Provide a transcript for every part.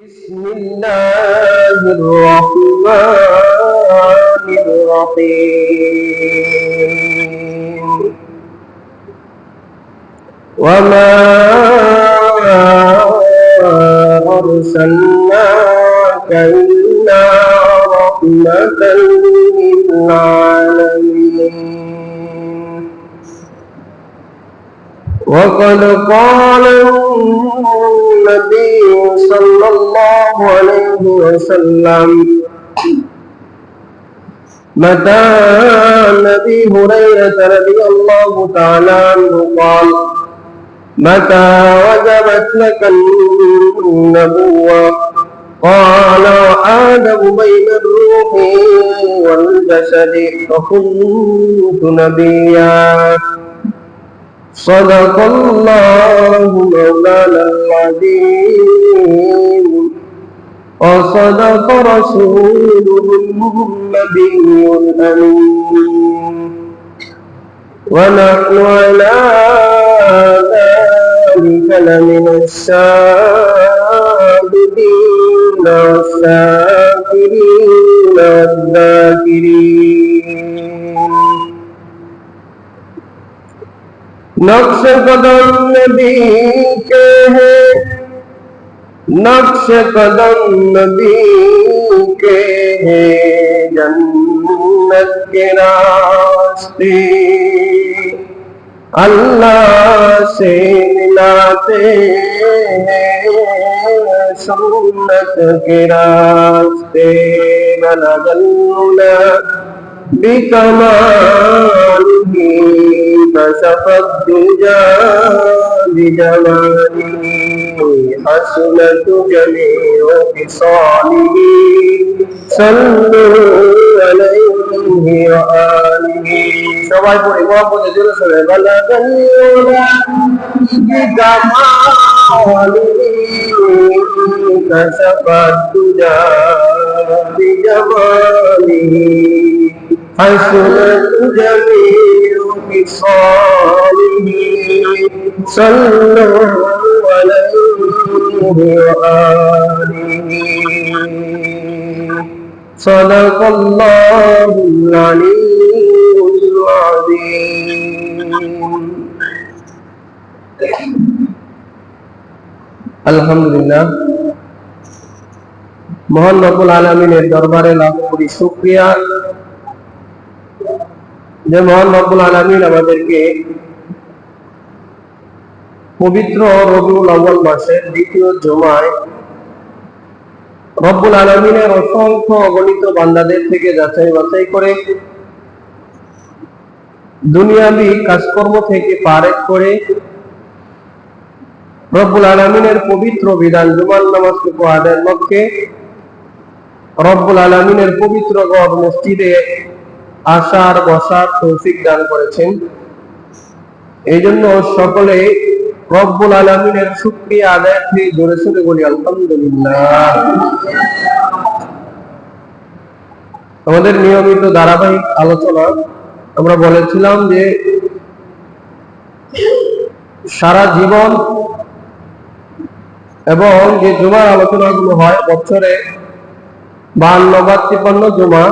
بسم الله الرحمن الرحيم وما أرسلناك إلا رحمة للعالمين وقد قال النبي صلى الله عليه وسلم متى أبي هريرة رضي الله تعالى عنه قال متى وجبت لك النبوة قال وآدم بين الروح والجسد فكنت نبيا صدق الله مولانا العظيم وصدق رسوله النبي الأمين ونحن على ذلك لمن الشاهدين والشاكرين والذاكرين नक्श कदम नबी के हैं नक्श कदम नबी के हैं जन्नत के रास्ते अल्लाह से मिलाते हैं सुन्नत के रास्ते नलगल्ला بكماله كشف الدجى بجماله حسنت جميع خصاله صلوا عليه وآله সবাই পড়ে মোহাম্মদ জোরে সরে বালাগাল্লা বিকামালিহি كشف الدجى بجماله حسنت جميع خصاله صلوا عليه وآله صدق الله العلي العظيم আলহামদুলিল্লাহ মহান রব্বুল আলামিনের দরবারে লাখ কোটি শুকরিয়া যে মহান রব্বুল আলামিন আমাদেরকে পবিত্র রবিউল আউয়াল মাসের দ্বিতীয় জুমায় রব্বুল আলামিনের অসংখ্য অগণিত বান্দাদের থেকে যাচাই বাছাই করে দুনিয়াবি কাজকর্ম থেকে পারেক করে রব্বুল আলামিনের পবিত্র বিধান জুমার নামাজটুকু আদায়ের লক্ষ্যে রব্বুল আলামিনের পবিত্র ঘর মসজিদে আসার বসার তৌফিক দান করেছেন। এই জন্য সকলে রব্বুল আলামিনের শুকরিয়া আদায়ার্থে জোরে সোরে বলি আলহামদুলিল্লাহ। আমাদের নিয়মিত ধারাবাহিক আলোচনা আমরা বলেছিলাম যে সারা জীবন এবং যে জুমার আলোচনাগুলো হয় বছরে 52 বা 53 জুমা,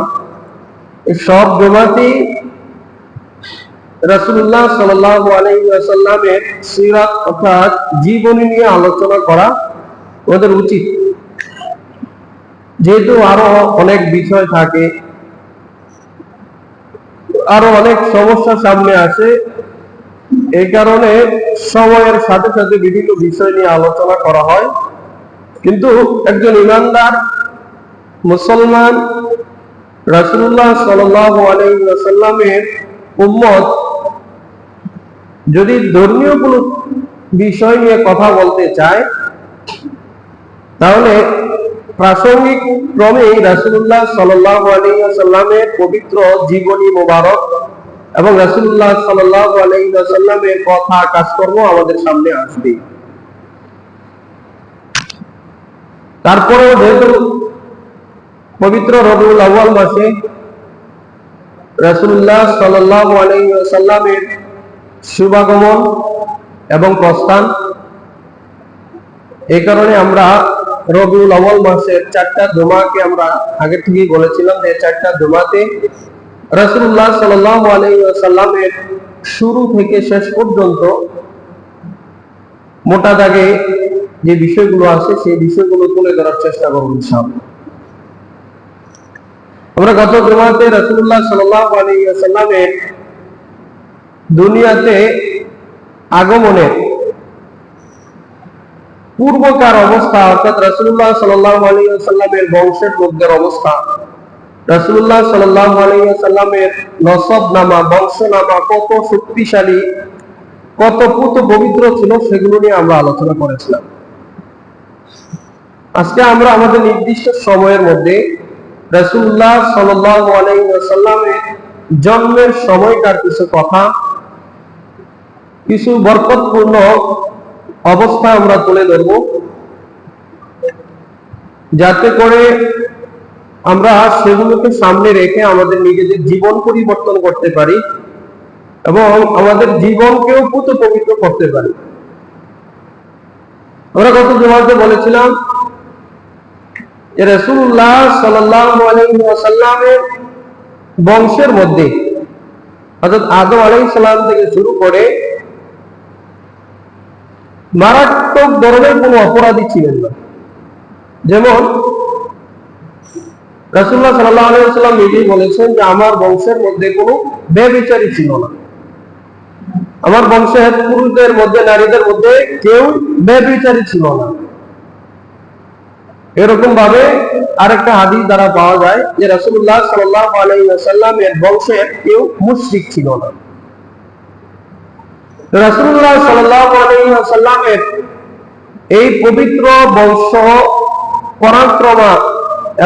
এই সব জুমাতেই রাসূলুল্লাহ সাল্লাল্লাহু আলাইহি ওয়াসাল্লামের সিরাত অর্থাৎ জীবনী নিয়ে আলোচনা করা আমাদের উচিত। যেহেতু আরো অনেক বিষয় থাকে, আরো অনেক সমস্যা সামনে আসে, এই কারণে সময়ের সাথে সাথে বিভিন্ন বিষয় নিয়ে আলোচনা করা হয়। কিন্তু একজন ইমানদার মুসলমান রাসূলুল্লাহ সাল্লাল্লাহু আলাইহি ওয়াসাল্লামের উম্মত যদি ধর্মীয় কোনো বিষয় নিয়ে কথা বলতে চায় তাহলে প্রাসঙ্গিক ক্রমেই রাসূলুল্লাহ সাল্লাল্লাহু আলাইহি ওয়াসাল্লামের পবিত্র জীবনী মোবারক এবং রাসূলুল্লাহ সাল্লাল্লাহু আলাইহি ওয়াসাল্লামের কথা কাজকর্ম আমাদের সামনে আসবে। তারপরেও যেহেতু পবিত্র রবিউল আউয়াল মাসে রাসূলুল্লাহ সাল্লাল্লাহু আলাইহি ওয়াসাল্লামের শুভাগমন এবং প্রস্থান, এই কারণে আমরা রবিউল আউয়াল মাসের 4টা জুমাকে আমরা আগে থেকেই বলেছিলাম যে 4টা জুমাতে রাসূলুল্লাহ সাল্লাল্লাহু আলাইহি ওয়াসাল্লামের শুরু থেকে শেষ পর্যন্ত মোটা দাগে যে বিষয়গুলো আছে সেই বিষয়গুলো তুলে ধরার চেষ্টা করব ইনশাআল্লাহ। আমরা গত জুমাতে রাসূলুল্লাহ সাল্লাল্লাহু আলাইহি ওয়াসাল্লামের দুনিয়াতে আগমনের পূর্বকার অবস্থা, অর্থাৎ রাসূলুল্লাহ সাল্লাল্লাহু আলাইহি ওয়াসাল্লামের বংশের লোকদের অবস্থা, রাসূলুল্লাহ সাল্লাল্লাহু আলাইহি ওয়াসাল্লামের নসবনামা, বংশনামা কত শক্তিশালী, কত পুত পবিত্র ছিল, সেগুলো নিয়ে আমরা আলোচনা করেছিলাম। আজকে আমরা আমাদের নির্দিষ্ট সময়ের মধ্যে রাসূলুল্লাহ সাল্লাল্লাহু আলাইহি ওয়াসাল্লামের জন্মের সময়কার কিছু কথা, কিছু বরকতপূর্ণ অবস্থা আমরা তুলে ধরব, যাতে করে আমরা সেগুলোকে সামনে রেখে আমাদের নিজেদের জীবন পরিবর্তন করতে পারি এবং আমাদের জীবনকেও পুত পবিত্র করতে পারি। আমরা গত জুমাতে বলেছিলাম যে রাসূলুল্লাহ সাল্লাল্লাহু আলাইহি ওয়াসাল্লামের বংশের মধ্যে অর্থাৎ আদম আলাইহিস সালাম থেকে শুরু করে মারাত্মক ধরনের কোনো অপরাধী ছিলেন না। যেমন রাসূলুল্লাহ সাল্লাল্লাহু আলাইহি ওয়াসাল্লাম নিজেই বলেছেন যে আমার বংশের মধ্যে কোনো ব্যভিচারী ছিল না, আমার বংশের পুরুষদের মধ্যে, নারীদের মধ্যে কেউ ব্যভিচারী ছিল না। এরকম ভাবে আরেকটা হাদিস দ্বারা পাওয়া যায় যে রাসূলুল্লাহ সাল্লাল্লাহু আলাইহি ওয়াসাল্লামের বংশের কেউ মুশরিক ছিল না। রাসূলুল্লাহ সাল্লাল্লাহু আলাইহি ওয়াসাল্লামের এই পবিত্র বংশ পরাক্রমা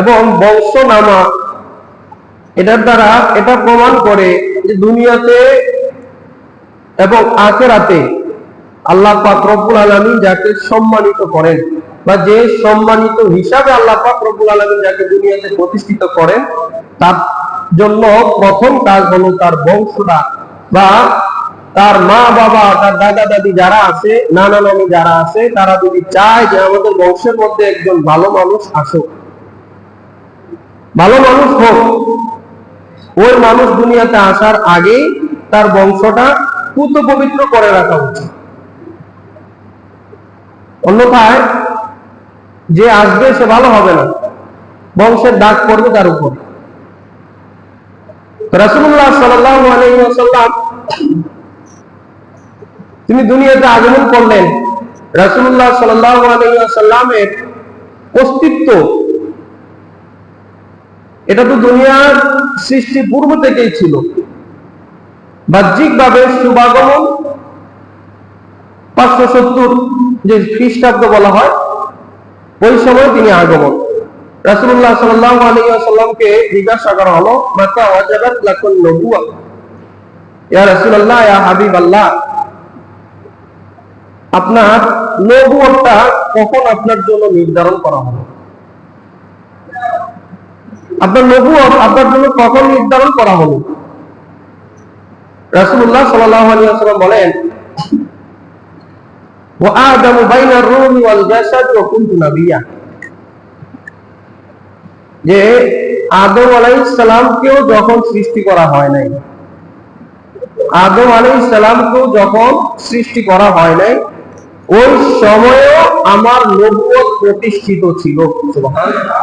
এবং বংশনামা, এটার দ্বারা এটা প্রমাণ করে যে দুনিয়াতে এবং আখিরাতে আল্লাহ পাক রব্বুল আলামিন যাকে সম্মানিত করেন বা যে সম্মানিত হিসাবে আল্লাহ পাক রব্বুল আলামিন যাকে দুনিয়াতে প্রতিষ্ঠিত করেন, তার জন্য প্রথম কাজ হলো তার বংশটা বা তার মা বাবা, তার দাদা দাদি যারা আছে, নানা নানি যারা আছে, তারা যদি চায় যে আমাদের বংশের মধ্যে একজন ভালো মানুষ আসুক, ভালো মানুষ হোক, ওই মানুষ দুনিয়াতে আসার আগেই তার বংশটা পুত পবিত্র করে রাখা উচিত। অন্যথায় যে আসবে সে ভালো হবে না, বংশের দাগ পড়বে তার উপর। রাসূলুল্লাহ সাল্লাল্লাহু আলাইহি ওয়াসাল্লাম তিনি দুনিয়াতে আগমন করলেন। রাসূলুল্লাহ সাল্লাল্লাহু আলাইহি ওয়াসাল্লামের অস্তিত্ব এটা তো দুনিয়ার সৃষ্টি পূর্ব থেকেই ছিল। বাহ্যিকভাবে শুভাগমন 570 যে খ্রিস্টাব্দ বলা হয়, ওই সময় তিনি আগমন। রাসূলুল্লাহ সাল্লাল্লাহু আলাইহি ওয়াসাল্লামকে জিজ্ঞাসা করা হলো, মাতা ওয়াজাবাত লাকুন নবুওয়া, ইয়া রাসূলুল্লাহ, ইয়া হাবিবাল্লাহ, আপনার নবুয়তটা কখন আপনার জন্য নির্ধারণ করা হলো? আপনার নবুয়ত আপনার জন্য কখন নির্ধারণ করা হলো? রাসূলুল্লাহ সাল্লাল্লাহু আলাইহি ওয়াসাল্লাম বলেন, ওয়া আদামু বাইনার রূহি ওয়াল জাসাদ ওয়া কুনতু নাবিয়্যা, যে আদম আলাইহিস সালামকেও যখন সৃষ্টি করা হয় নাই, আদম আলাইহিস সালামকেও যখন সৃষ্টি করা হয় নাই, ওই সময়েও আমার নবুয়ত প্রতিষ্ঠিত ছিল। সুবহানাল্লাহ।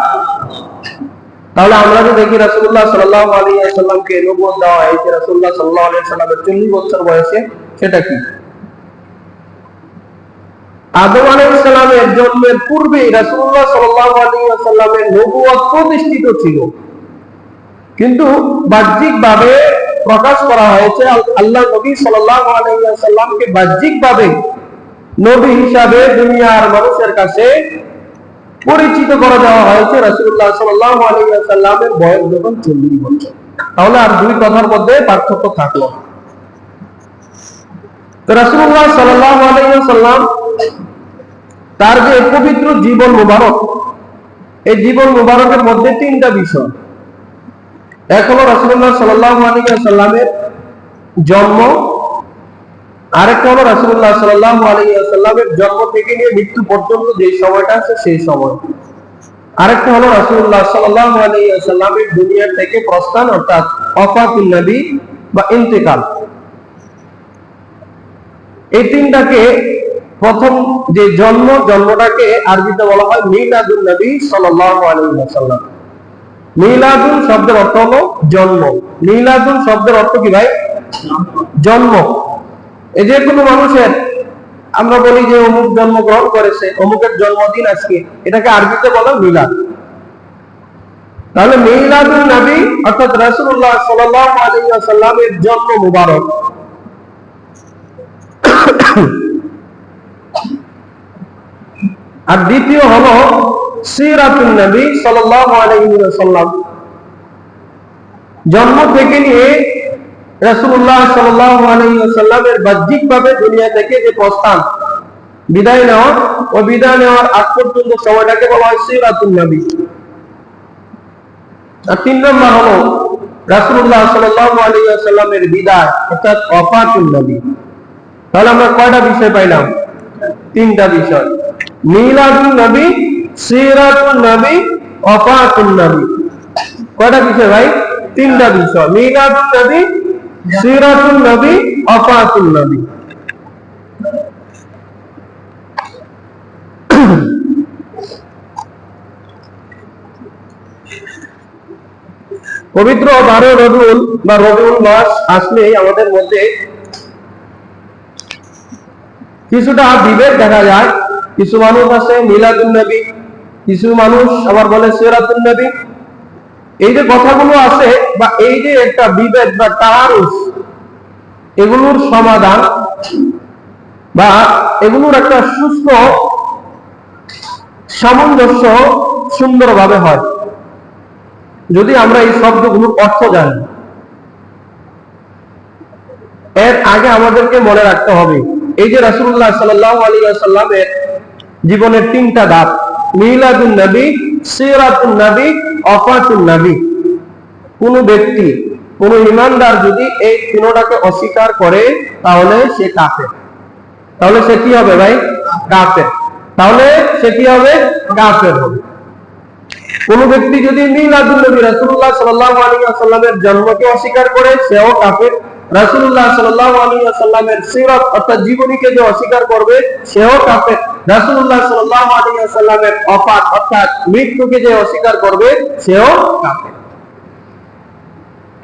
তাহলে আমরা যে দেখি রাসূলুল্লাহ সাল্লাল্লাহু আলাইহি ওয়াসাল্লামকে নবুয়ত দেওয়া হয়েছে রাসূলুল্লাহ সাল্লাল্লাহু আলাইহি ওয়াসাল্লামের 40 বছর বয়সে, সেটা কি? আদম আলাইহিস সালামের জন্মের পূর্বে রাসূলুল্লাহ সাল্লাল্লাহু আলাইহি ওয়াসাল্লামের নবুয়ত প্রতিষ্ঠিত ছিল, কিন্তু বাহ্যিকভাবে প্রকাশ করা হয়েছে। আল্লাহ নবী সাল্লাল্লাহু আলাইহি ওয়াসাল্লামকে বাহ্যিকভাবে নবী হিসাবে দুনিয়ার মানুষের কাছে পরিচিত করে দেওয়া হয়েছে রাসূলুল্লাহ সাল্লাল্লাহু আলাইহি ওয়াসাল্লামের বয়স যখন 40 বছর। তাহলে আর দুই কথার মধ্যে পার্থক্য থাকলো। তো রাসূলুল্লাহ সাল্লাল্লাহু আলাইহি ওয়াসাল্লাম তার যে পবিত্র জীবন মুবারক, এই জীবন মুবারকের মধ্যে 3টা বিষয়। এক হলো রাসূলুল্লাহ সাল্লাল্লাহু আলাইহি ওয়াসাল্লামের জন্ম, আরেকটা হলো রাসূলুল্লাহ সাল্লাল্লাহু আলাইহি ওয়াসাল্লামের জন্ম থেকে নিয়ে মৃত্যু পর্যন্ত যে সময়টা আছে সেই সময়। আরেকটা হলো রাসূলুল্লাহ সাল্লাল্লাহু আলাইহি ওয়াসাল্লামের দুনিয়া থেকে প্রস্থান অর্থাৎ ওয়াফাতুন নবী বা ইন্তেকাল। এই তিনটাকে প্রথম যে জন্মটাকে আরবিতে বলা হয় মিলাদুন নবী সাল্লাল্লাহু আলাইহি ওয়াসাল্লাম। মিলাদুন শব্দের অর্থ হলো জন্ম। মিলাদুন শব্দের অর্থ কি ভাই? জন্ম। এই যে কোনো মানুষের আমরা বলি যে অমুক জন্মগ্রহণ করেছে, অমুকের জন্মদিন আজকে, এটাকে আরবিতে বলা মিলাদ। তাহলে মিলাদুন নবী অর্থাৎ রাসূলুল্লাহ সাল্লাল্লাহু আলাইহি ওয়াসাল্লামের জন্ম মুবারক। আর দ্বিতীয় হলো সিরাতুন নবী সাল্লাল্লাহু আলাইহি ওয়াসাল্লাম। জন্ম থেকে নিয়ে রাসূলুল্লাহ সাল্লাল্লাহু আলাইহি ওয়াসাল্লামের বাহ্যিকভাবে দুনিয়া থেকে যে প্রস্থান, বিদায় নেওয়া, ও বিদায় নেওয়ার আগ পর্যন্ত সময়টাকে বলা হয় সিরাতুন নবী। আর তিন নম্বর হলো রাসূলুল্লাহ সাল্লাল্লাহু আলাইহি ওয়াসাল্লামের বিদায় অর্থাৎ ওয়াফাতুন নবী। তাহলে আমরা কয়টা বিষয় পাইলাম? তিনটা বিষয়। মিলাদুন নবী, সিরাতুন নবী, ওয়াফাতুন নবী। কয়টা বিষয় ভাই? তিনটা বিষয়। মিলাদুন নবী, সিরাতুন নবী, ওয়াফাতুন নবী। পবিত্র 12 রবিউল বা রবিউল মাস আসলেই আমাদের মধ্যে কিছুটা বিভেদ দেখা যায়। কিছু মানুষ আছে মিলাদুন নবী, কিছু মানুষ আবার বলে সিরাতুন নবী। এই যে কথাগুলো আছে বা এই যে একটা বিভেদ বা তাআরুজ, এগুলোর সমাধান বা এগুলোর একটা সুস্থ সামঞ্জস্য সুন্দরভাবে হয় যদি আমরা এই শব্দগুলোর অর্থ জানি। এর আগে আমাদেরকে মনে রাখতে হবে এই যে রাসূলুল্লাহ সাল্লাল্লাহু আলাইহি ওয়াসাল্লামের জীবনের তিনটা ধাপ, মিলাদুন নবী, সিরাতুন নবী, ওয়াফাতুন নবী। কোন ব্যক্তি, কোন ঈমানদার যদি এই তিনটাকে অস্বীকার করে তাহলে সে কাফের। তাহলে সে কি হবে ভাই? কাফের। তাহলে সে কি হবে? কাফের হবে। কোন ব্যক্তি যদি মিলাদুন নবী রাসূলুল্লাহ সাল্লাল্লাহু আলাইহি ওয়াসাল্লামের জন্মকে অস্বীকার করে সেও কাফের। রাসূলুল্লাহ সাল্লাল্লাহু আলাইহি ওয়াসাল্লামের সিরাত অর্থাৎ জীবনীকে যে অস্বীকার করবে সেও কাফের। রাসূলুল্লাহ সাল্লাল্লাহু আলাইহি ওয়াসাল্লামের ওয়াফাত অর্থাৎ মৃত্যুকে যে অস্বীকার করবে সেও কাফের।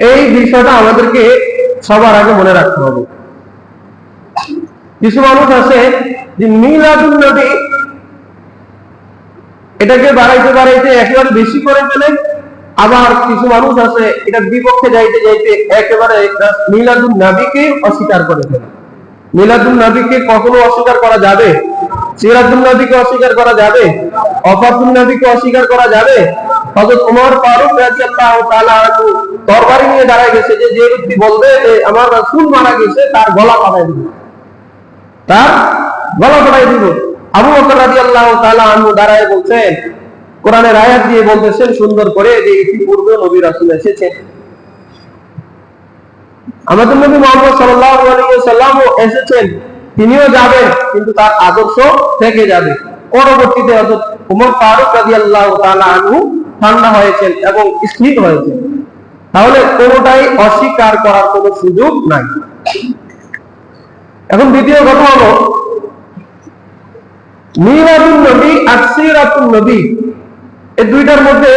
এই বিষয়টা আমাদেরকে সবার আগে মনে রাখতে হবে। কিছু মানুষ আছে যে মিলাদুন নবী এটাকে বাড়াইতে বাড়াইতে একেবারে বেশি করে ফেলে, আবার কিছু মানুষ আছে এটার বিপক্ষে যাইতে যাইতে একেবারে মিলাদুন নবীকে অস্বীকার করে ফেলে। মিলাদুন নবীকে কখনো অস্বীকার করা যাবে? সিরাতুন নবীকে অস্বীকার করা যাবে? ওয়াফাতুন নবীকে অস্বীকার করা যাবে? হযরত ওমর ফারুক রাদিয়াল্লাহু তাআলা আনহু তরবারি নিয়ে দাঁড়ায় গেছে যে ব্যক্তি বলবে যে আমার রাসূল মারা গেছে তার গলা কাটাই দিব, তার গলা কাটাই দিব। আবু বকর রাদিয়াল্লাহু তাআলা আনহু দাঁড়ায় বলছেন, কোরআনের আয়াত দিয়ে বলতেছেন সুন্দর করে যে ইতিপূর্বে নবী রাসূল এসেছেন, আমাদের নবী মুহাম্মদ সাল্লাল্লাহু আলাইহি ওয়াসাল্লামও এসেছেন, তিনিও যাবেন কিন্তু তার আদর্শ থেকে যাবে। পরবর্তীতে হযরত ওমর ফারুক রাদিয়াল্লাহু তাআলা আনহু ঠান্ডা হয়েছেন এবং স্থির হয়েছেন। তাহলে কোনটাই অস্বীকার করার কোনো সুযোগ নাই। এখন দ্বিতীয় কথা হলো মিলাদুন নবী আর সিরাতুন নবী, এই দুইটার মধ্যে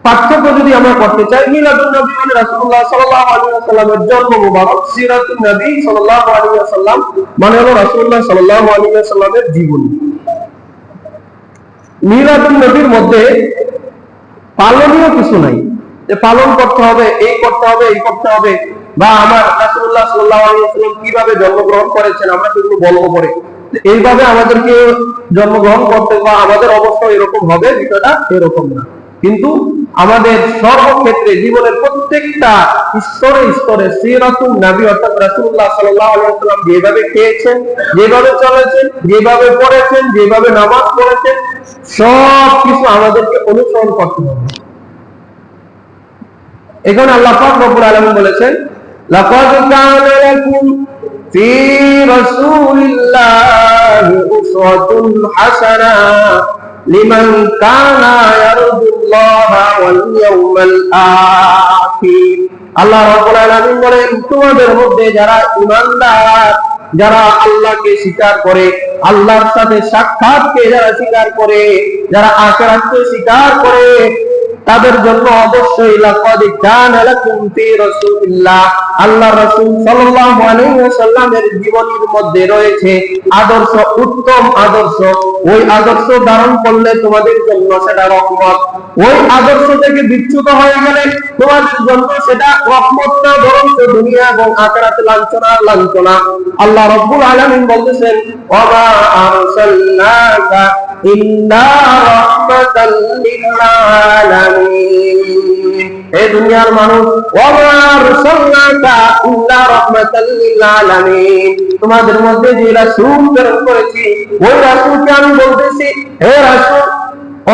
পার্থক্য যদি আমরা করতে চাই, মিলাদুন নবী মানে রাসূলুল্লাহ সাল্লাল্লাহু আলাইহি ওয়াসাল্লামের জন্ম মুবারক, সিরাতুন নবী সাল্লাল্লাহু আলাইহি ওয়াসাল্লাম মানে হলো রাসূলুল্লাহ সাল্লাল্লাহু আলাইহি ওয়াসাল্লামের জীবনী। মিলাদুন নবীর মধ্যে পালনীয় কিছু নাই যে পালন করতে হবে, এই করতে হবে, এই করতে হবে, বা আমার রাসূলুল্লাহ সাল্লাল্লাহু আলাইহি ওয়াসাল্লাম কিভাবে জন্মগ্রহণ করেছেন আমরা সেগুলো বলবো পরে, এইভাবে আমাদেরকে জন্মগ্রহণ করতে বা আমাদের অবস্থা এরকম হবে, বিষয়টা এরকম না। কিন্তু আমাদের সর্বক্ষেত্রে জীবনের প্রত্যেকটা স্তরে স্তরে সিরাতুন নবী অর্থাৎ রাসূলুল্লাহ সাল্লাল্লাহু আলাইহি ওয়াসাল্লাম যেভাবে খেয়েছেন, যেভাবে চলেছেন, যেভাবে পড়েছেন, যেভাবে নামাজ পড়েছেন, সব কিছু আমাদেরকে অনুসরণ করতে হবে। এখন আল্লাহ পাক রব্বুল আলামিন বলেছেন, লাকাদ কানা লাকুম ফি রাসূলিল্লাহি উসওয়াতুন হাসানা লিমান কানা ইয়ারজুল্লাহা ওয়াল ইয়াউমাল আখির। আল্লাহ রাব্বুল আলামিন বলেন, তোমাদের মধ্যে যারা ঈমানদার, যারা আল্লাহকে স্বীকার করে, আল্লাহর সাথে সাক্ষাৎকে যারা স্বীকার করে, যারা আখিরাতকে স্বীকার করে, তাদের জন্য অবশ্যই লাকাদ কানা লাকুম ফি রাসূলিল্লাহ, আল্লাহর রাসূল সাল্লাল্লাহু আলাইহি ওয়াসাল্লামের জীবনের মধ্যে রয়েছে আদর্শ, উত্তম আদর্শ। ওই আদর্শ ধারণ করলে তোমাদের জন্য সেটা রহমত, ওই আদর্শ থেকে বিচ্যুত হয়ে গেলে তোমাদের জন্য সেটা রহমত না, বরং দুনিয়া এবং আখিরাতে লাঞ্ছনা লাঞ্ছনা। আল্লাহ রাব্বুল আলামিন বলতেছেন, ওয়া মা আরসালনাকা ইল্লা রাহমাতাল লিল আলামিন। এই দুনিয়ার মানুষ, ওয়া মা আরসালনাকা ইল্লা রাহমাতাল লিল আলামিন, তোমাদের মধ্যে যে রাসূল প্রেরণ করেছি ওই রাসূলকে আমি বলতেছি, হে রাসূল,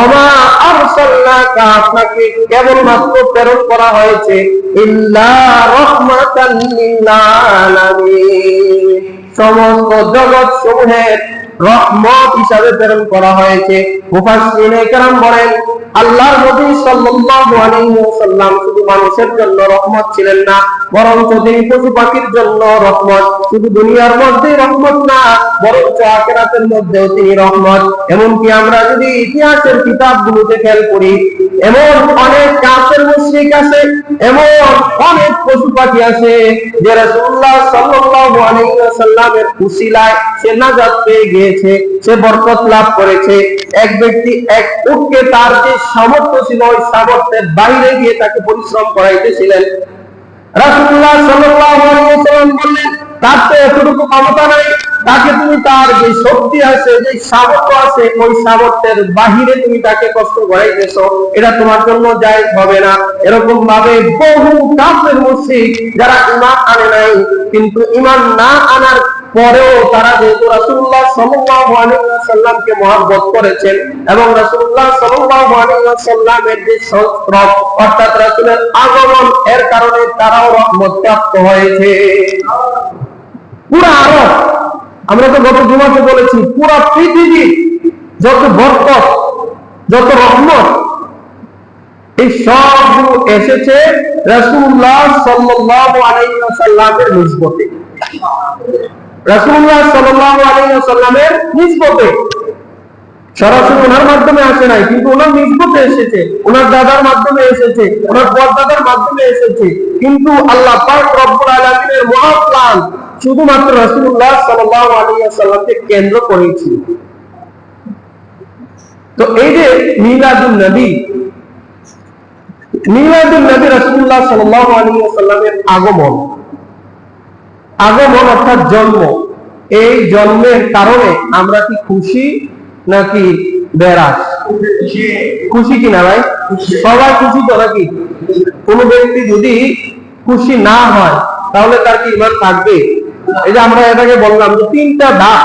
ওমা আরসালনাকা, আপনাকে কেবলমাত্র প্রেরণ করা হয়েছে ইল্লা রাহমাতাল লিল আলামিন, সমস্ত জগৎ সমূহের রহমত হিসাবে প্রেরণ করা হয়েছে। মুফাসসিরিনে কেরাম বলেন, আল্লাহর নবী সাল্লাল্লাহু আলাইহি ওয়াসাল্লাম শুধু মানুষের জন্য রহমত ছিলেন না, বরং তিনি পশু পাখির জন্য রহমত। শুধু দুনিয়ার মধ্যে রহমত না, বরং আখিরাতের মধ্যেও তিনি রহমত। এমনকি আমরা যদি ইতিহাসের কিতাবগুলোতে খেয়াল করি, এমন অনেক কাফের মুশরিক আছে, এমন অনেক পশু পাখি আছে যে রাসূলুল্লাহ সাল্লাল্লাহু আলাইহি ওয়াসাল্লামের উসিলায় সে নাজাত পেয়ে গিয়েছে, সে বরকত লাভ করেছে। এক ব্যক্তি এক উটকে তার যে সামর্থ্য ছিল, ওই সামর্থ্যের বাইরে গিয়ে তাকে পরিশ্রম করাইতেছিলেন। রাসূলুল্লাহ সাল্লাল্লাহু আলাইহি ওয়াসাল্লাম বললেন, তার তো এতটুকু ক্ষমতা নাই, তাকে তুমি তার যে শক্তি আছে, যে সামর্থ্য আছে, ওই সামর্থ্যের বাহিরে তুমি তাকে কষ্ট করাইতেছো, এটা তোমার জন্য জায়েজ হবে না। এরকম ভাবে বহু কাফের মুশরিক যারা ঈমান আনে নাই, কিন্তু ঈমান না আনার পরেও তারা যেহেতু রাসূলুল্লাহ সাল্লাল্লাহু আলাইহি ওয়াসাল্লামকে মহব্বত করেছেন এবং রাসূলুল্লাহ সাল্লাল্লাহু আলাইহি ওয়াসাল্লামের যে সত্রক অর্থাৎ রাসূলের আগমন, এর কারণে তারাও রহমত প্রাপ্ত হয়েছে। পুরো আরব, আমরা তো গত জুমাতে বলেছি, পুরো পৃথিবী যত বরকত, যত রহমত, এই সবগুলো এসেছে রাসূলুল্লাহ সাল্লাল্লাহু আলাইহি ওয়াসাল্লামের নিসবতে। রাসূলুল্লাহ সাল্লাল্লাহু আলাইহি ওয়াসাল্লামের নিসবতে, সরাসরি ওনার মাধ্যমে আসে নাই, কিন্তু ওনার নিসবতে এসেছে, ওনার দাদার মাধ্যমে এসেছে, ওনার পরদাদার মাধ্যমে এসেছে। কিন্তু আল্লাহ পাক রব্বুল আলামিনের মহাপ্লান শুধুমাত্র রাসূলুল্লাহ সাল্লাল্লাহু আলাইহি ওয়াসাল্লামকে কেন্দ্র করেছিল। তো এই যে মিলাদুন নবী, মিলাদুন নবী রাসূলুল্লাহ সাল্লাল্লাহু আলাইহি ওয়াসাল্লামের আগমন, আগমন অর্থাৎ জন্ম, এই জন্মের কারণে আমরা কি খুশি নাকি বেরাস? খুশি কিনা ভাই? সবাই খুশি তো নাকি? কোন ব্যক্তি যদি খুশি না হয় তাহলে তার কি ঈমান থাকবে? এই যে আমরা এটাকে বললাম যে তিনটা ধাপ,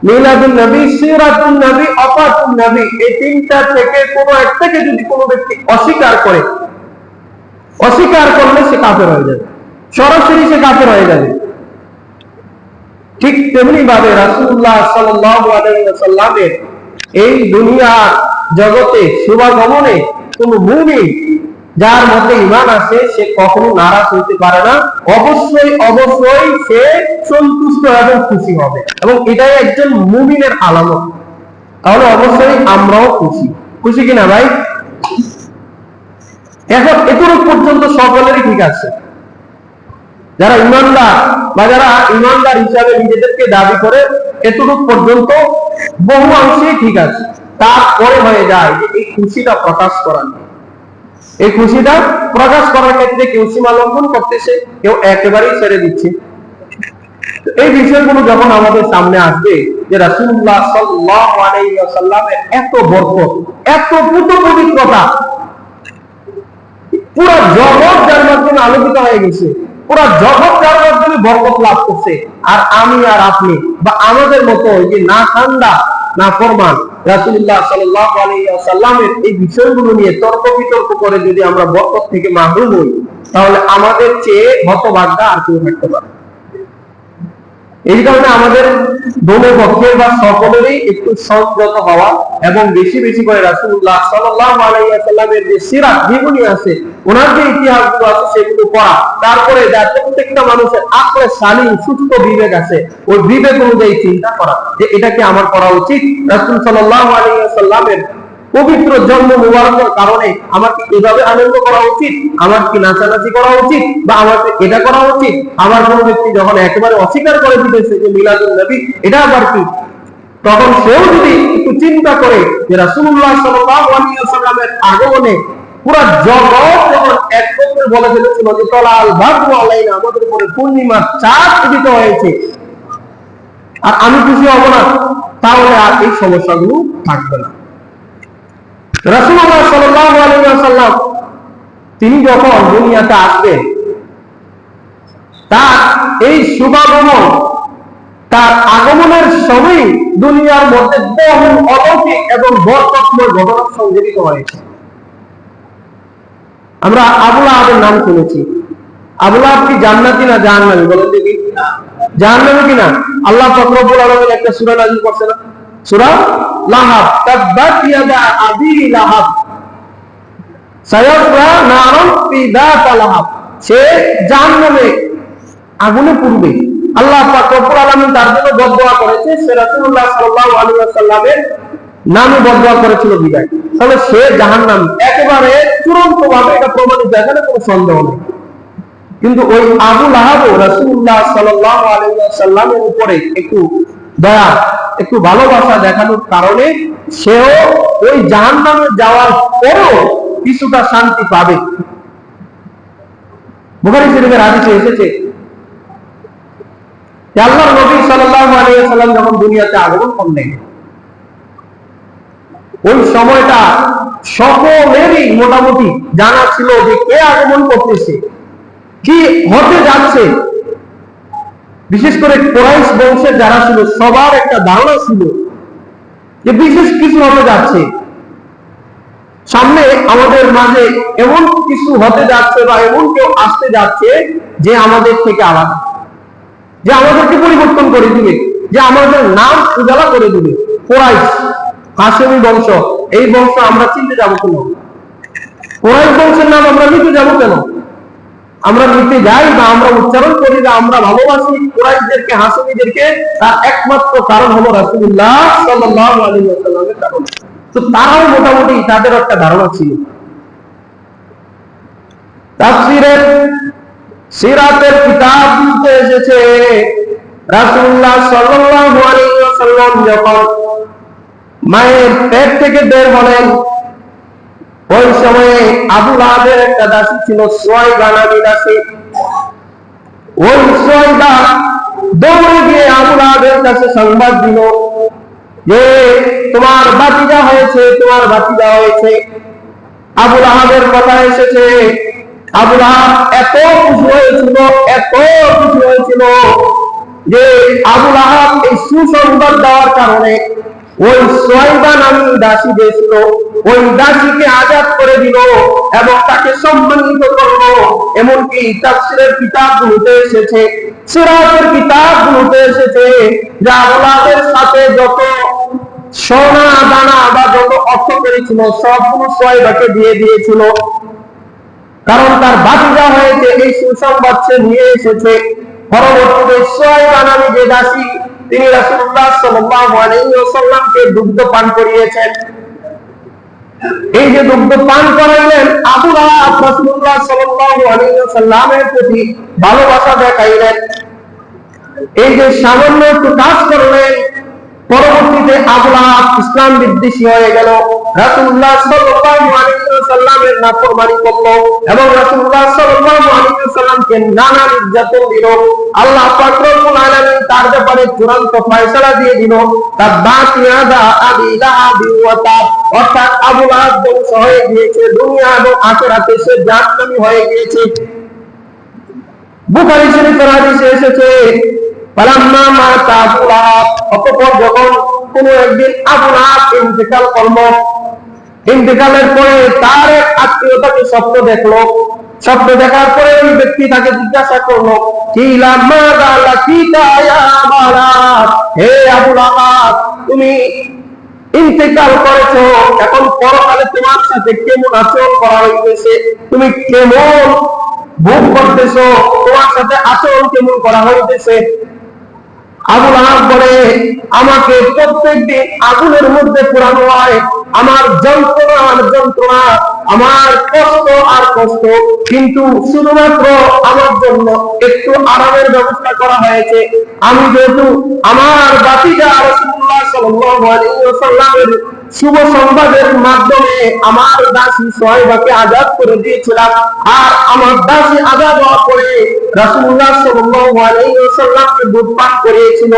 মিলাদুন নবী, সিরাতুন নবী, ওফাতুন নবী, এই তিনটা থেকে কোনো একটাকে যদি কোনো ব্যক্তি অস্বীকার করে, অস্বীকার করলে সে কাফের হয়ে যাবে, সরাসরি সে কাফের হয়ে যাবে। ঠিক তেমনি ভাবে রাসূলুল্লাহ সাল্লাল্লাহু আলাইহি ওয়াসাল্লামের এই দুনিয়া জগতে শুভাগমনে কোন মুমিন যার মধ্যে ঈমান আছে সে কখনো নারাজ হতে পারে না, অবশ্যই অবশ্যই সে সন্তুষ্ট এবং খুশি হবে, এবং এটাই একজন মুমিনের আলামত। তাহলে অবশ্যই আমরাও খুশি, খুশি কিনা ভাই? এখন এতটুকু পর্যন্ত সকলেরই ঠিক আছে। যারা ঈমানদার বা যারা ঈমানদার হিসাবে নিজেদেরকে দাবি করে, এতটুকু পর্যন্ত বহু অংশেই ঠিক আছে। তারপরে হয়ে যায় যে এই খুশিটা প্রকাশ করা, এই খুশিটা প্রকাশ করার ক্ষেত্রে কেউ সীমা লঙ্ঘন করতেছে, কেউ একেবারেই ছেড়ে দিচ্ছে। এই বিষয়গুলো যখন আমাদের সামনে আসবে যে রাসূলুল্লাহ সাল্লাল্লাহু আলাইহি ওয়াসাল্লামের এত বরকত, এত পবিত্রতা, পুরো জগৎ যার মাধ্যমে আলোকিত হয়ে গেছে, পুরো জগৎ যার মাধ্যমে বরকত লাভ করছে, আর আমি আর আপনি বা আমাদের মতো যে না ঠান্ডা না ফরমান রাসূলুল্লাহ সাল্লাল্লাহু আলাইহি ওয়াসাল্লামের এই বিষয়গুলো নিয়ে তর্ক বিতর্ক করে যদি আমরা বরকত থেকে মাহরুম হই, তাহলে আমাদের চেয়ে হতভাগ্য আর কেউ থাকতে পারে। এই কারণে আমাদের দোনো পক্ষের বা সকলেরই একটু সংযত হওয়া এবং বেশি বেশি করে রাসূলুল্লাহ সাল্লাল্লাহু আলাইহি ওয়াসাল্লামের যে সিরাত জীবনী আছে, ওনার যে ইতিহাসগুলো আছে সেগুলো পড়া, তারপরে যার প্রত্যেকটা মানুষের আকলে সালিম সুস্থ বিবেক আছে, ওই বিবেক অনুযায়ী চিন্তা করা যে এটা কি আমার করা উচিত। রাসূল সাল্লাল্লাহু আলাইহি ওয়াসাল্লামের পবিত্র জন্ম মুবারকের কারণে আমার কি এভাবে আনন্দ করা উচিত, আমার কি নাচানাচি করা উচিত, বা আমার এটা করা উচিত। আমার কোন ব্যক্তি যখন একেবারে অস্বীকার করে দিতেছে যে মিলাদুন নবী এটা আবার কি, তখন সেও যদি একটু চিন্তা করে যে রাসূলুল্লাহ সাল্লাল্লাহু আলাইহি ওয়াসাল্লামের আগমনে পুরো জগৎ যখন একত্রে বলে ফেলেছিল যে তলাল বাদরু আলাইনা, আমাদের উপরে পূর্ণিমার চাঁদ উদিত হয়েছে, আর আমি খুশি হব না, তাহলে আর এই সমস্যাগুলো থাকবে না। রাসূলুল্লাহ সাল্লাল্লাহু আলাইহি ওয়াসাল্লাম তিনি যখন দুনিয়াতে আসবেন, তার এই শুভাগমন, তার আগমনের সময় দুনিয়ার মধ্যে বহু অলৌকিক এবং বরকতময় ঘটনা সংঘটিত হয়েছে। আমরা আবু লাহাবের নাম শুনেছি। আবু লাহাব কি জান্নাতি না জাহান্নামী? বলেন দেখি, জাহান্নামী কিনা? আল্লাহ পাক রব্বুল আলামিন একটা সূরা নাযিল করছে না, সূরা লাহাব, তাব্বাত ইয়াদা আবি লাহাব সায়াসলা নারান ফি যাতা লাহাব, সে জাহান্নামে আগুনে পুড়বে। আল্লাহ পাক রব্বুল আলামিন তার জন্য বদদোয়া করেছে, সে রাসূলুল্লাহ সাল্লাল্লাহু আলাইহি ওয়াসাল্লামের নামে বদদোয়া করেছিল বিদায়, তাহলে সে জাহান্নামী একেবারে চূড়ান্ত ভাবে এটা প্রমাণিত, এখানে কোনো সন্দেহ নেই। কিন্তু ওই আবু লাহাব রাসূলুল্লাহ সাল্লাল্লাহু আলাইহি ওয়াসাল্লামের উপরে একটু দয়া, একটু ভালোবাসা দেখানোর কারণে সেও ওই জাহান্নামে যাওয়ার পরও কিছুটা শান্তি পাবে। বুখারী শরীফের হাদিসে এসেছে যে আল্লাহর নবী সাল্লাল্লাহু আলাইহি ওয়াসাল্লাম যখন দুনিয়াতে আগমন করলেন, ওই সময়টা সকলেরই মোটামুটি জানা ছিল যে কে আগমন করতেছে, কি হতে যাচ্ছে। বিশেষ করে কুরাইশ বংশের যারা ছিল সবার একটা ধারণা ছিল যে বিশেষ কিছু হতে যাচ্ছে, সামনে আমাদের মাঝে এমন কিছু হতে যাচ্ছে বা এমন কেউ আসতে যাচ্ছে যে আমাদের থেকে আলাদা, যে আমাদেরকে পরিবর্তন করে দিবে, যে আমাদের নাম উজালা করে দিবে। কুরাইশ, হাশেমি বংশ, এই বংশ আমরা চিনতে যাবো কেন? কুরাইশ বংশের নাম আমরা নিতে যাবো কেন? আমরা নিতে যাই বা আমরা উচ্চারণ করি বা আমরা ভালোবাসি কুরাইশদেরকে, হাশেমিদেরকে, তার একমাত্র কারণ হলো রাসূলুল্লাহ সাল্লাল্লাহু আলাইহি ওয়াসাল্লামের কারণ। তো তারাও মোটামুটি তাদের একটা ধারণা ছিল। তাফসীরের সিরাতের কিতাবগুলোতে এসেছে রাসূলুল্লাহ সাল্লাল্লাহু আলাইহি ওয়াসাল্লাম যখন মায়ের পেট থেকে বের হলেন, ওই সময়ে আবু লাহাবের একটা দাসী ছিল, সুয়াইবা নামী দাসী। ওই সুয়াইবা দৌড়ে গিয়ে আবু লাহাবের কাছে সংবাদ দিল যে তোমার ভাতিজা হয়েছে, তোমার ভাতিজা হয়েছে। আবু লাহাবের কথা এসেছে, আবু লাহাব এত খুশি হয়েছিল, এত খুশি হয়েছিল যে আবু লাহাব এই সুসংবাদ দেওয়ার কারণে ওই সুয়াইবা নামী দাসী যে ছিল, ওই দাসীকে আজাদ করে দিল এবং তাকে সম্মানিত করলো। এমনকি তাফসীরের কিতাবগুলোতে এসেছে, সিরাতের কিতাবগুলোতে এসেছে যে আবু লাহাবের সাথে যত সোনা দানা বা যত অর্থ করেছিল সবগুলো সুয়াইবাকে দিয়ে দিয়েছিল, কারণ তার ভাতিজা হয়েছে এই সুসংবাদ সে নিয়ে এসেছে। পরবর্তীতে সুয়াইবা নামী যে দাসী, তিনি রাসূলুল্লাহ সাল্লাল্লাহু আলাইহি ওয়াসাল্লামকে দুগ্ধ পান করিয়েছেন। এই যে দুগ্ধ পান করাইলেন, আবু লাহাব রাসূলুল্লাহ সাল্লাল্লাহু আলাইহি ওয়াসাল্লামের প্রতি ভালোবাসা দেখাইলেন। এই যে সামান্য একটু কাজ করলেন, পরবর্তীতে আবু লাহাব ইসলাম বিদ্বেষী হয়ে গেল, রাসূলুল্লাহ সাল্লাল্লাহু আলাইহি ওয়াসাল্লামের নাফরমানি করলো এবং রাসূলুল্লাহ সাল্লাল্লাহু আলাইহি ওয়াসাল্লামকে নানা নির্যাতন দিল। আল্লাহ পাক রব্বুল আলামিন তার ব্যাপারে চূড়ান্ত ফয়সালা দিয়ে দিল, তাব্বাত ইয়াদা আবি লাহাব ওয়া তাব, অর্থাৎ আবু লাহাব ধ্বংস হয়ে গিয়েছে, দুনিয়া এবং আখিরাতে সে জাহান্নামী হয়ে গিয়েছে। বুখারী শরীফের হাদিসে এসেছে ফালাম্মা মাতা আবু লাহাব, অতঃপর যখন কোনো একদিন আবু লাহাব ইন্তেকাল করলো, ইন্তেকালের পরে তার এক আত্মীয় তাকে স্বপ্ন দেখলো। স্বপ্ন দেখার পরে ওই ব্যক্তি তাকে জিজ্ঞাসা করলো কিলা মাযা লাকিতা ইয়া বারাত, হে আবু লাহাব তুমি ইন্তেকাল করেছো, এখন পরকালে তোমার সাথে কেমন আচরণ করা হইতেছে, তুমি কেমন ভোগ করতেছো, তোমার সাথে আচরণ কেমন করা হইতেছে। আবু লাহাব বলে, আমাকে প্রত্যেকদিন আগুনের মধ্যে পোড়ানো হয়, আমার যন্ত্রণা আর যন্ত্রণা, আমার কষ্ট আর কষ্ট, কিন্তু শুধুমাত্র আমার জন্য একটু আরামের ব্যবস্থা করা হয়েছে। আমি যেহেতু আমার বাতিজা রাসূলুল্লাহ সাল্লাল্লাহু আলাইহি ওয়াসাল্লামের শুভ সংবাদের মাধ্যমে আমার দাসী সুহাইবাকে আযাদ করে দিয়েছিলাম, আর আমার দাসী আযাদ হওয়ার পরে রাসূলুল্লাহ সাল্লাল্লাহু আলাইহি ওয়াসাল্লামকে দুধ পান করিয়েছিল।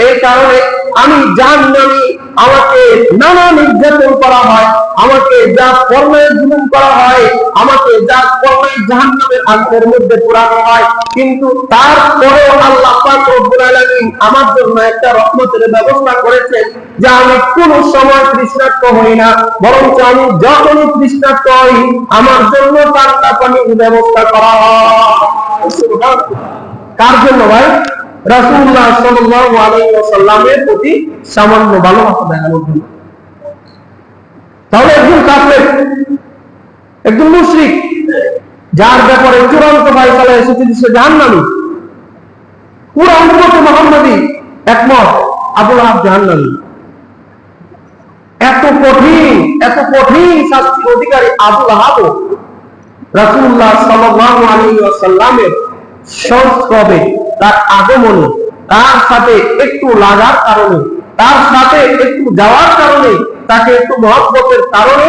এই কারণে আমি জাহান্নামী, আমাকে নানা নির্যাতন করা হয়, আমাকে যা কর্মের জুলুম করা হয়, আমাকে যা কর্মের জাহান্নামের আগুনের মধ্যে পোড়ানো হয়, কিন্তু তারপরেও আল্লাহ পাক রব্বুল আলামিন আমার জন্য একটা রহমতের ব্যবস্থা করেছেন, যে আমি কোন সময় তৃষ্ণার্ত হই না, বরং আমি যখনই তৃষ্ণার্ত হই আমার জন্য ঠান্ডা পানির ব্যবস্থা করা হয়। কার জন্য ভাই? রাসূলুল্লাহ সাল্লাল্লাহু আলাইহি ওয়াসাল্লামের প্রতি সামান্য ভালোবাসা দেখানোর জন্য। তাহলে একজন কাফের, একজন মুশরিক, যার ব্যাপারে চূড়ান্ত ফায়সালা এসেছে সে জাহান্নামী, পুরো উম্মত মুহাম্মাদী একমত আবু লাহাব জাহান্নামী। এত কঠিন শাস্তির অধিকারী আবু লাহাব রাসূলুল্লাহ সাল্লাল্লাহু আলাইহি ওয়াসাল্লামের সংস্রবে, তার আগমনে, তার সাথে একটু লাগার কারণে, তার সাথে একটু যাওয়ার কারণে, তাকে একটু মহব্বতের কারণে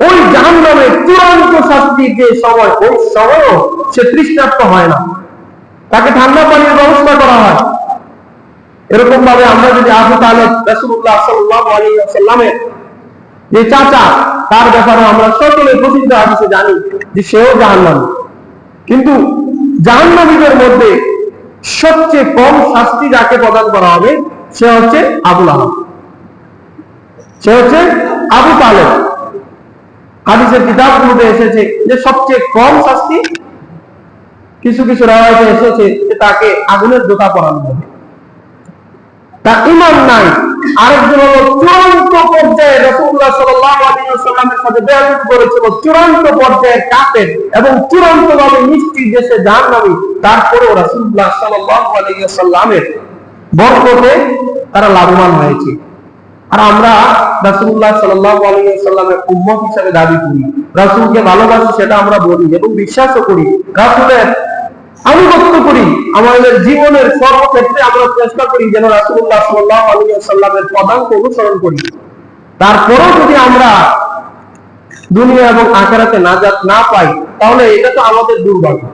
ওই জাহান্নামের চূড়ান্ত শাস্তির যে সময়, ওই সময়ও সে তৃষ্ণার্ত হয় না, তাকে ঠান্ডা পানির ব্যবস্থা করা হয়। এরকম ভাবে আমরা যদি আবু তালেব রাসূলুল্লাহ সাল্লাল্লাহু আলাইহি ওয়াসাল্লামের যে চাচা, তার ব্যাপারে আমরা সকলে প্রসিদ্ধ হাদিসে জানি যে সেও জাহান্নামী, কিন্তু জাহান্নামীদের মধ্যে সবচেয়ে কম শাস্তি যাকে প্রদান করা হবে সে হচ্ছে আবু লাহাব, সে হচ্ছে আবু তালেব। হাদিসের কিতাবগুলোতে এসেছে যে সবচেয়ে কম শাস্তি, কিছু কিছু রাওয়ায়াতে এসেছে যে তাকে আগুনের জোতা পরানো হবে। তার ঈমান নাই। আরেকজন হলো চূড়ান্ত পর্যায়ে রাসূলুল্লাহ সাল্লাল্লাহু আলাইহি ওয়াসাল্লামের সাথে বেয়াদবি করেছিল, চূড়ান্ত পর্যায়ের কাফের এবং চূড়ান্ত ভাবে নিশ্চিত যে সে জাহান্নামী, তারপরেও রাসূলুল্লাহ সাল্লাল্লাহু আলাইহি ওয়াসাল্লামের বরকতে তারা লাভবান হয়েছে। আর আমরা রাসূলুল্লাহ সাল্লাল্লাহু আলাইহি ওয়াসাল্লামের উম্মত হিসেবে দাবি করি, রাসূলকে ভালোবাসি সেটা আমরা বলি এবং বিশ্বাসও করি, রাসূলের আনুগত্য করি, আমাদের জীবনের সর্বক্ষেত্রে আমরা চেষ্টা করি যেন রাসূলুল্লাহ সাল্লাল্লাহু আলাইহি ওয়াসাল্লামের পদাঙ্ক অনুসরণ করি। তারপরেও যদি আমরা দুনিয়া এবং আখিরাতে নাজাত না পাই, তাহলে এটা তো আমাদের দুর্ভাগ্য।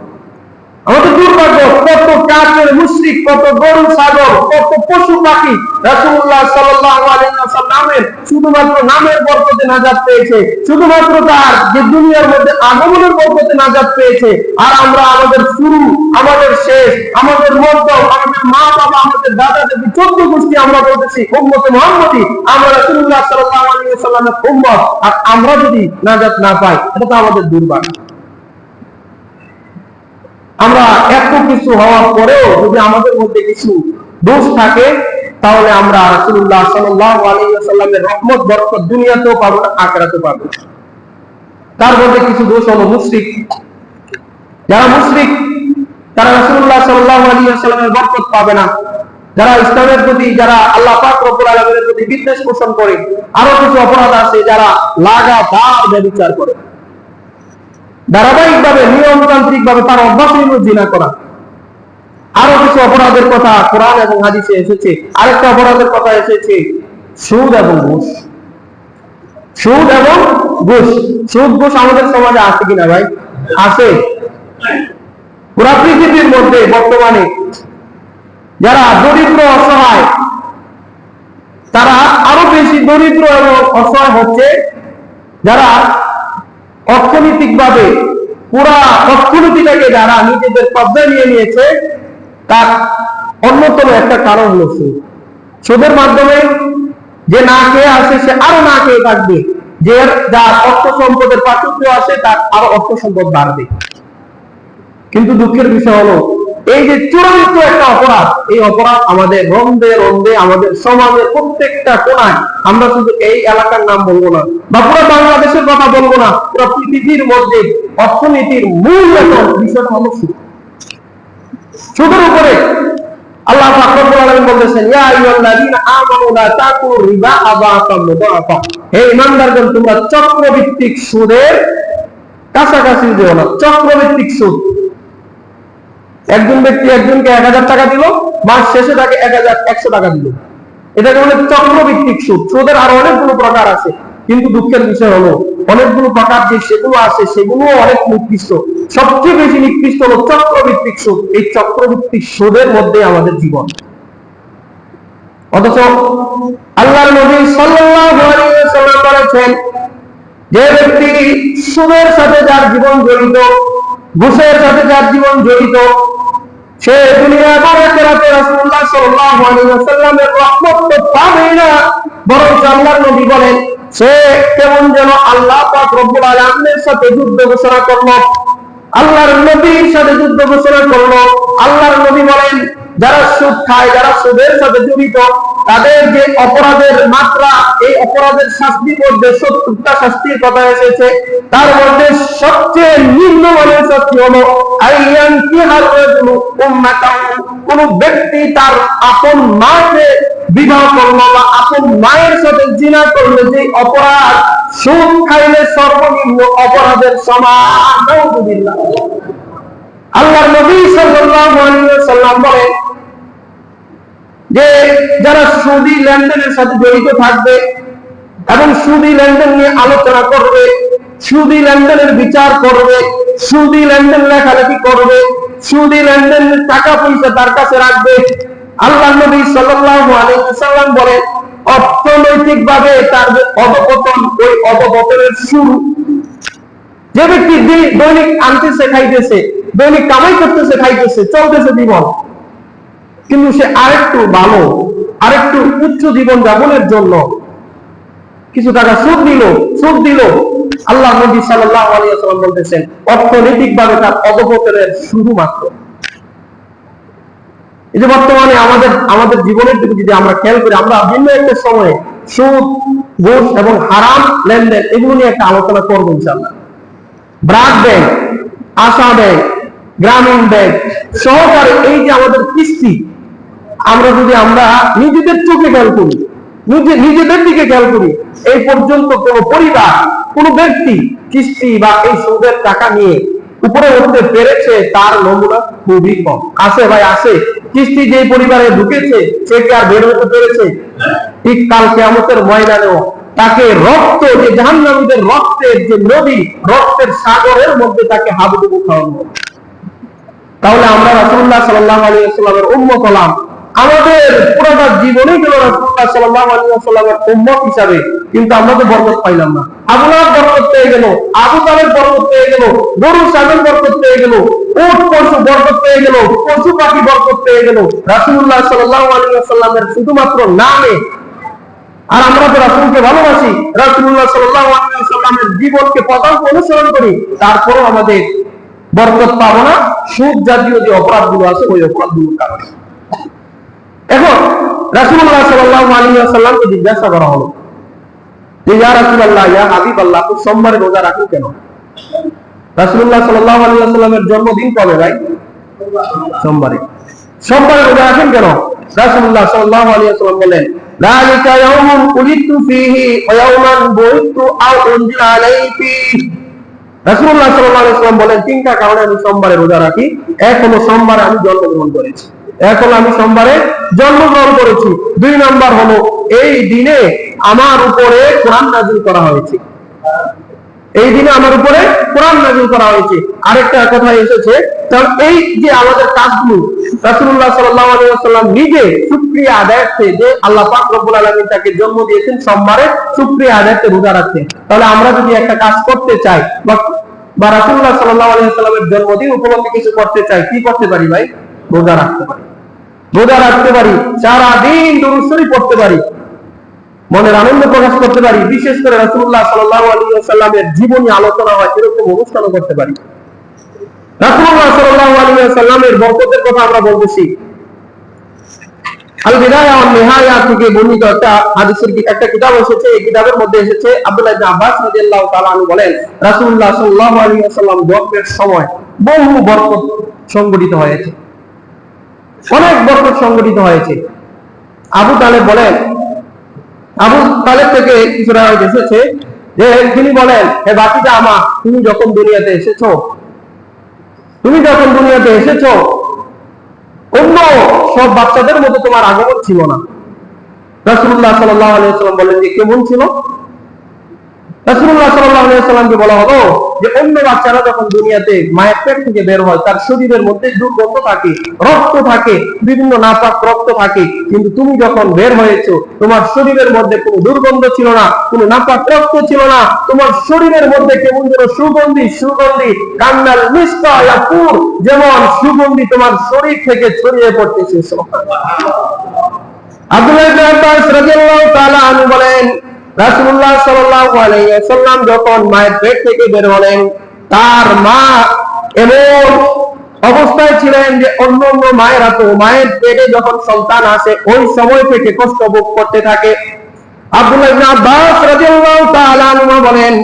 আমাদের দুর্ভাগ্য, কত কাফের মুশরিক, কত গরু ছাগল, কত পশু পাখি রাসূলুল্লাহ সাল্লাল্লাহু আলাইহি ওয়াসাল্লামের শুধুমাত্র নামের বরকতে নাজাত পেয়েছে, শুধুমাত্র তার যে দুনিয়ার মধ্যে আগমনের বরকতে নাজাত পেয়েছে। আর আমরা আমাদের শুরু, আমাদের শেষ, আমাদের মধ্যম, আমাদের মা বাবা, আমাদের দাদা দাদি 14 গোষ্ঠী আমরা বলতেছি উম্মতে মুহাম্মাদী, আমরা রাসূলুল্লাহ সাল্লাল্লাহু আলাইহি ওয়াসাল্লামের উম্মত, আর আমরা যদি নাজাত না পাই এটা তো আমাদের দুর্ভাগ্য। আমরা এত কিছু হওয়ার পরেও যদি আমাদের মধ্যে কিছু দোষ থাকে, তাহলে আমরা রাসূলুল্লাহ সাল্লাল্লাহু আলাইহি ওয়াসাল্লামের রহমত বরকত দুনিয়াতেও পাবো না, আখিরাতেও পাবো না। তার মধ্যে কিছু দোষ হলো মুশরিক। যারা মুশরিক তারা রাসূলুল্লাহ সাল্লাল্লাহু আলাইহি ওয়াসাল্লামের বরকত পাবে না। যারা ইসলামের প্রতি, যারা আল্লাহ পাক রব্বুল আলামিনের প্রতি বিদ্বেষ পোষণ করে, আরো কিছু অপরাধ আছে যারা লাগাতার ব্যভিচার করে, ধারাবাহিকভাবে নিয়মতান্ত্রিক ভাবে তার অভ্যাস হইল জিনা করা। আরো কিছু অপরাধের কথা কোরআন এবং হাদিসে এসেছে। আরেকটা অপরাধের কথা এসেছে সুদ এবং ঘুষ। সুদ এবং ঘুষ, সুদ ঘুষ আমাদের সমাজে আছে কিনা ভাই? আছে। পুরা পৃথিবীর মধ্যে বর্তমানে যারা দরিদ্র অসহায়, তারা আরো বেশি দরিদ্র এবং অসহায় হচ্ছে যারা অর্থনৈতিক ভাবে পুরা অর্থনীতিটাকে যারা নিজেদের কব্জায় নিয়ে নিয়েছে। তার অন্যতম একটা কারণ হলো সুদ। সুদের মাধ্যমে যে না খেয়ে আসে সে আরো না খেয়ে থাকবে, যে যার অর্থ সম্পদের প্রাচুর্য আসে তার আরো অর্থ সম্পদ বাড়বে। কিন্তু দুঃখের বিষয় হলো এই যে চূড়ান্ত একটা অপরাধ, এই অপরাধ আমাদের রন্ধে রন্ধে আমাদের সমাজের প্রত্যেকটা কোণায়। আমরা শুধু এই এলাকার নাম বলবো না, বা পুরো বাংলাদেশের কথা বলবো না, পুরো পৃথিবীর মধ্যে অর্থনীতির মূল বিষয়টা হলো সুদ। সুদের উপরে আল্লাহ পাক রব্বুল আলামিন বলেছেন, ইয়া আইয়ুহাল্লাযীনা আমানু লা তাকুলু রিবা আযাফাম মুদাআফা। হে ঈমানদারগণ, তোমরা চক্রভিত্তিক সুদের কাছাকাছি যেও না। চক্রভিত্তিক সুদ, একজন ব্যক্তি একজনকে 1000 টাকা দিল, মাস শেষে তাকে 1100 টাকা দিল, এটাকে বলে চক্রভিত্তিক সুদ। সুদের আরো অনেকগুলো প্রকার আছে, কিন্তু দুঃখের বিষয় হলো অনেকগুলো প্রকার যে সেগুলো আছে সেগুলো অনেক নিকৃষ্ট। সবচেয়ে বেশি নিকৃষ্ট হলো চক্রভিত্তিক সুদ। এই চক্রভিত্তিক সুদের মধ্যে আমাদের জীবন। অথচ আল্লাহর নবী সাল্লাল্লাহু আলাইহি ওয়াসাল্লাম বলেছেন, যে ব্যক্তি সুদের সাথে যার জীবন জড়িত, ঘুষের সাথে যার জীবন জড়িত, সে দুনিয়া এবং আখিরাতে রাসূলুল্লাহ সাল্লাল্লাহু আলাইহি ওয়াসাল্লামের রহমত তো পাবে না, বরং আল্লাহর নবী বলেন সে কেমন যেন আল্লাহ পাক রব্বুল আলামিনের সাথে যুদ্ধ ঘোষণা করলো, আল্লাহর নবীর সাথে যুদ্ধ ঘোষণা করলো। আল্লাহর নবী বলেন, যারা সুদ খায়, যারা সুদের সাথে জড়িত, তাদের যে অপরাধের মাত্রা, এই অপরাধের শাস্তির মধ্যে 70টা শাস্তির কথা এসেছে। তার মধ্যে সবচেয়ে নিম্নমানের শাস্তি হলো আইয়ান কিহার রাজুলু উম্মাতাহু, কোন ব্যক্তি তার আপন মাকে বিবাহ করলো বা আপন মায়ের সাথে জিনা করলো, যে অপরাধ সুদ খাইলে সর্বনিম্ন অপরাধের সমান। নাউযুবিল্লাহ। আল্লাহর নবী সাল্লাল্লাহু আলাইহি ওয়াসাল্লাম বলেন যে যারা সুদী লেনদেনের সাথে জড়িত থাকবে এবং সুদী লেনদেন নিয়ে আলোচনা করবে, সুদী লেনদেনের বিচার করবে, সুদী লেনদেন লেখালেখি করবে, সুদী লেনদেনের টাকা পয়সা তার কাছে রাখবে, আল্লাহর নবী সাল্লাল্লাহু আলাইহি ওয়াসাল্লাম বলেন অর্থনৈতিকভাবে তার যে অধঃপতন, ওই অধঃপতনের শুরু। যে ব্যক্তি দৈনিক আনতে শেখাইতেছে, দৈনিক কামাই করতে শেখাইতেছে, চলতেছে জীবন, কিন্তু সে আরেকটু ভালো, আরেকটু উচ্চ জীবন যাপনের জন্য কিছু টাকা সুদ দিল, আল্লাহ নবী সাল্লাল্লাহু আলাইহি ওয়াসাল্লাম বলতেছেন অর্থনৈতিকভাবে তার অধঃপতনের শুরু মাত্র। এই যে বর্তমানে আমাদের জীবনের দিকে যদি আমরা খেয়াল করি, আমরা ভিন্ন একটা সময়ে সুদ, ঘুষ এবং হারাম লেনদেন এগুলো নিয়ে একটা আলোচনা করবো ইনশাআল্লাহ। ব্রাক ব্যাংক, আশা ব্যাংক, গ্রামীণ ব্যাংক সহকারে এই যে আমাদের কিস্তি, আমরা যদি নিজেদের চোখে খেয়াল করি, নিজেদের দিকে খেয়াল করি, এই পর্যন্ত কোন পরিবার, কোন ব্যক্তি কিস্তি বা এই সুদের টাকা নিয়ে উপরে উঠতে পেরেছে তার নমুনা খুবই কম। আছে ভাই, আছে। কিস্তি যে পরিবারে ঢুকেছে সে কি আর বের হতে পেরেছে? ঠিক কাল কিয়ামতের ময়দানেও তাকে রক্ত, যে জাহান্নামীদের রক্তের যে নদী, রক্তের সাগরের মধ্যে তাকে হাবুডুবু খাওয়ানো। তাহলে আমরা রাসূলুল্লাহ সাল্লাল্লাহু আলাইহি ওয়াসাল্লামের উম্মত হলাম, আমাদের পুরোটা জীবনই গেল রাসূলুল্লাহ সাল্লাল্লাহু আলাইহি ওয়াসাল্লামের উম্মত হিসাবে, কিন্তু আমরা তো বরকত পাইলাম না। আবু লাহাব বরকত পেয়ে গেল, আবু তালেব বরকত পেয়ে গেল, গরু ছাগল বরকত পেয়ে গেল, উট পশু বরকত পেয়ে গেল, পশু পাখি বরকত পেয়ে গেল রাসূলুল্লাহ সাল্লাল্লাহু আলাইহি ওয়াসাল্লামের শুধুমাত্র নামে। আর আমরা তো রাসূলকে ভালোবাসি, রাসূলুল্লাহ সাল্লাল্লাহু আলাইহি ওয়াসাল্লামের জীবনকে পদাঙ্ক অনুসরণ করি, তারপরও আমাদের বরকত পাবো না সুদ জাতীয় যে অপরাধগুলো আছে ওই অপরাধগুলোর কারণে। এখন রাসূলুল্লাহ সাল্লাল্লাহু আলাইহি ওয়াসাল্লামকে জিজ্ঞাসা করা হলো যে ইয়া রাসূলুল্লাহ, ইয়া হাবিবাল্লাহ, আপনি সোমবারে রোজা রাখেন কেন? রাসূলুল্লাহ সাল্লাল্লাহু আলাইহি ওয়াসাল্লামের জন্মদিন কবে ভাই? সোমবারে। সোমবারে রোজা রাখেন কেন? রাসূলুল্লাহ সাল্লাল্লাহু আলাইহি ওয়াসাল্লাম বলেন যালিকা ইয়াউমুন কুলিতু ফীহি ওয়া ইয়াউমান বুইতু আও উনজিলা আলাইহি। রাসূলুল্লাহ সাল্লাল্লাহু আলাইহি ওয়াসাল্লাম বলেন তিনটা কারণে আমি সোমবারে রোজা রাখি। এক হলো সোমবারে আমি জন্মগ্রহণ করেছি, দুই নাম্বার হলো এই দিনে আমার উপরে কোরআন নাযিল করা হয়েছে, আরেকটা কথা এসেছে, কারণ এই যে আমাদের কাজগুলো রাসূলুল্লাহ সাল্লাল্লাহু আলাইহি ওয়াসাল্লাম নিজে শুকরিয়া আদায়ার্থে, যে আল্লাহ পাক রব্বুল আলামিন তাকে জন্ম দিয়েছেন সোমবারে, শুকরিয়া আদায়ার্থে রোজা রাখতে। তাহলে আমরা যদি একটা কাজ করতে চাই বা রাসূলুল্লাহ সাল্লাল্লাহু আলাইহি ওয়াসাল্লামের জন্মদিন উপলক্ষে কিছু করতে চাই, কি করতে পারি ভাই? রোজা রাখতে পারি, সারা দিন দুরূদ শরীফ পড়তে পারি, মনের আনন্দ প্রকাশ করতে পারি, বিশেষ করে রাসূলুল্লাহ সাল্লাল্লাহু আলাইহি ওয়াসাল্লামের জীবনী আলোচনা হয় এরকম অনুষ্ঠানও করতে পারি। রাসূলুল্লাহ সাল্লাল্লাহু আলাইহি ওয়াসাল্লামের বরকতের কথা আমরা বলতেছি। আল বিদায়া ওয়ান নিহায়া থেকে বর্ণিত একটা হাদিসের একটা কিতাব এসেছে। এই কিতাবের মধ্যে এসেছে আব্দুল্লাহ ইবনে আব্বাস রাদিয়াল্লাহু তাআলা আনহু বলেন, রাসূলুল্লাহ সাল্লাল্লাহু আলাইহি ওয়াসাল্লাম জন্মের সময় বহু বরকত সংঘটিত হয়েছে, অনেক বরকত সংঘটিত হয়েছে। আবু তালেব বলেন, আবু তালেব থেকে কিছু রাওয়ায়াত এসেছে যে তিনি বলেন, হে বাতিজা আমার, তুমি যখন দুনিয়াতে এসেছো অন্য সব বাচ্চাদের মতো তোমার আগমন ছিল না। রাসূলুল্লাহ সাল্লাল্লাহু আলাইহি ওয়াসাল্লাম বলেন যে কেমন ছিল? রাসূলুল্লাহ সাল্লাল্লাহু আলাইহি ওয়াসাল্লামকে বলা হলো যে অন্য বাচ্চারা যখন দুনিয়াতে মায়ের পেট থেকে বের হয় তার শরীরের মধ্যে দুর্গন্ধ থাকে, রক্ত থাকে, বিভিন্ন নাপাক রক্ত থাকে, কিন্তু তুমি যখন বের হয়েছো তোমার শরীরের মধ্যে কোনো দুর্গন্ধ ছিল না, কোনো নাপাক রক্ত ছিল না, তোমার শরীরের মধ্যে কেমন যেন সুগন্ধি কান্নাল মিসকা ইয়াকুর, যেমন সুগন্ধি তোমার শরীর থেকে ছড়িয়ে পড়তেছে। আব্দুল্লাহ ইবনে আব্বাস রাদিয়াল্লাহু তাআলা আনহু বলেন, রাসূলুল্লাহ সাল্লাল্লাহু আলাইহি ওয়াসাল্লাম যখন মায়ের পেট থেকে বের হলেন, তার মা এমন অবস্থায় ছিলেন যে অন্য মায়েরা তো মায়ের পেটে যখন সন্তান আসে ওই সময় থেকে কষ্ট ভোগ করতে থাকে। আব্দুল্লাহ ইবনে আব্বাস রাদিয়াল্লাহু তাআলা আনহু বলেন,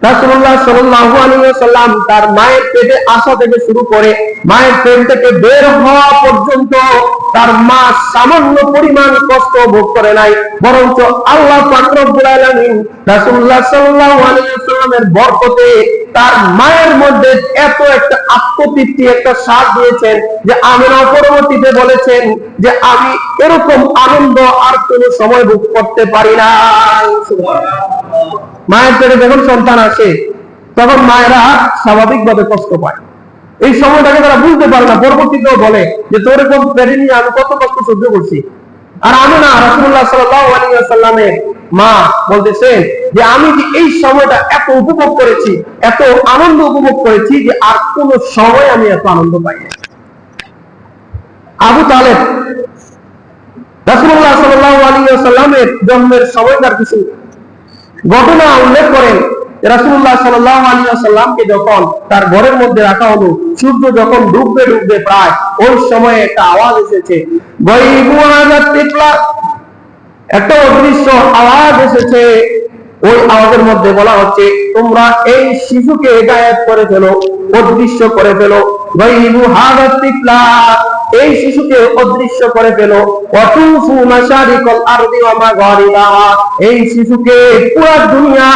রাসূলুল্লাহ সাল্লাল্লাহু আলাইহি ওয়াসাল্লাম তার মায়ের পেটে আসা থেকে শুরু করে মায়ের পেট থেকে বের হওয়া পর্যন্ত তার মা সামান্য পরিমাণ কষ্ট ভোগ করে নাই, বরঞ্চ আল্লাহ পাক রব্বুল আলামিন রাসূলুল্লাহ সাল্লাল্লাহু আলাইহি ওয়াসাল্লামের বরকতে তার মায়ের মধ্যে এত একটা আত্মতৃপ্তি, একটা স্বাদ দিয়েছেন যে আমিনা পরবর্তীতে বলেছেন যে আমি এরকম আনন্দ আর কোনো সময় ভোগ করতে পারি না। মায়ের পেটে যখন সন্তান আসে তখন মায়েরা স্বাভাবিকভাবে কষ্ট পায়, এই সময়টাকে তারা বুঝতে পারে না। পরবর্তীতেও বলে যে তোর এরকম পেটে নিয়ে আমি কত কষ্ট সহ্য করছি। আর আমি না, রাসূলুল্লাহ সাল্লাল্লাহু আলাইহি ওয়াসাল্লামের মা বলতেছেন যে আমি যে এই সময়টা এত উপভোগ করেছি, এত আনন্দ উপভোগ করেছি যে আর কোন সময় আমি এত আনন্দ পাই না। আবু তালেব রাসূলুল্লাহ সাল্লাল্লাহু আলাইহি ওয়াসাল্লামের জন্মের সময়কার কিছু ঘটনা উল্লেখ করেন। রাসূলুল্লাহ সাল্লাল্লাহু আলাইহি ওয়াসাল্লামকে যখন তার ঘরের মধ্যে রাখা হলো, সূর্য যখন ডুববে প্রায় ওই সময়ে একটা আওয়াজ এসেছে, একটা অদৃশ্য আওয়াজ এসেছে। ওই আওয়াজের মধ্যে বলা হচ্ছে, তোমরা এই শিশুকে হেদায়েত করে ফেলো, অদৃশ্য করে ফেলো। গায়বু হাযা তিফলা, এই শিশুকে অদৃশ্য করে ফেলো। ওয়াতুফু মাশারিকাল আরদি ওয়া মাগারিবাহা, এই শিশুকে পুরো দুনিয়া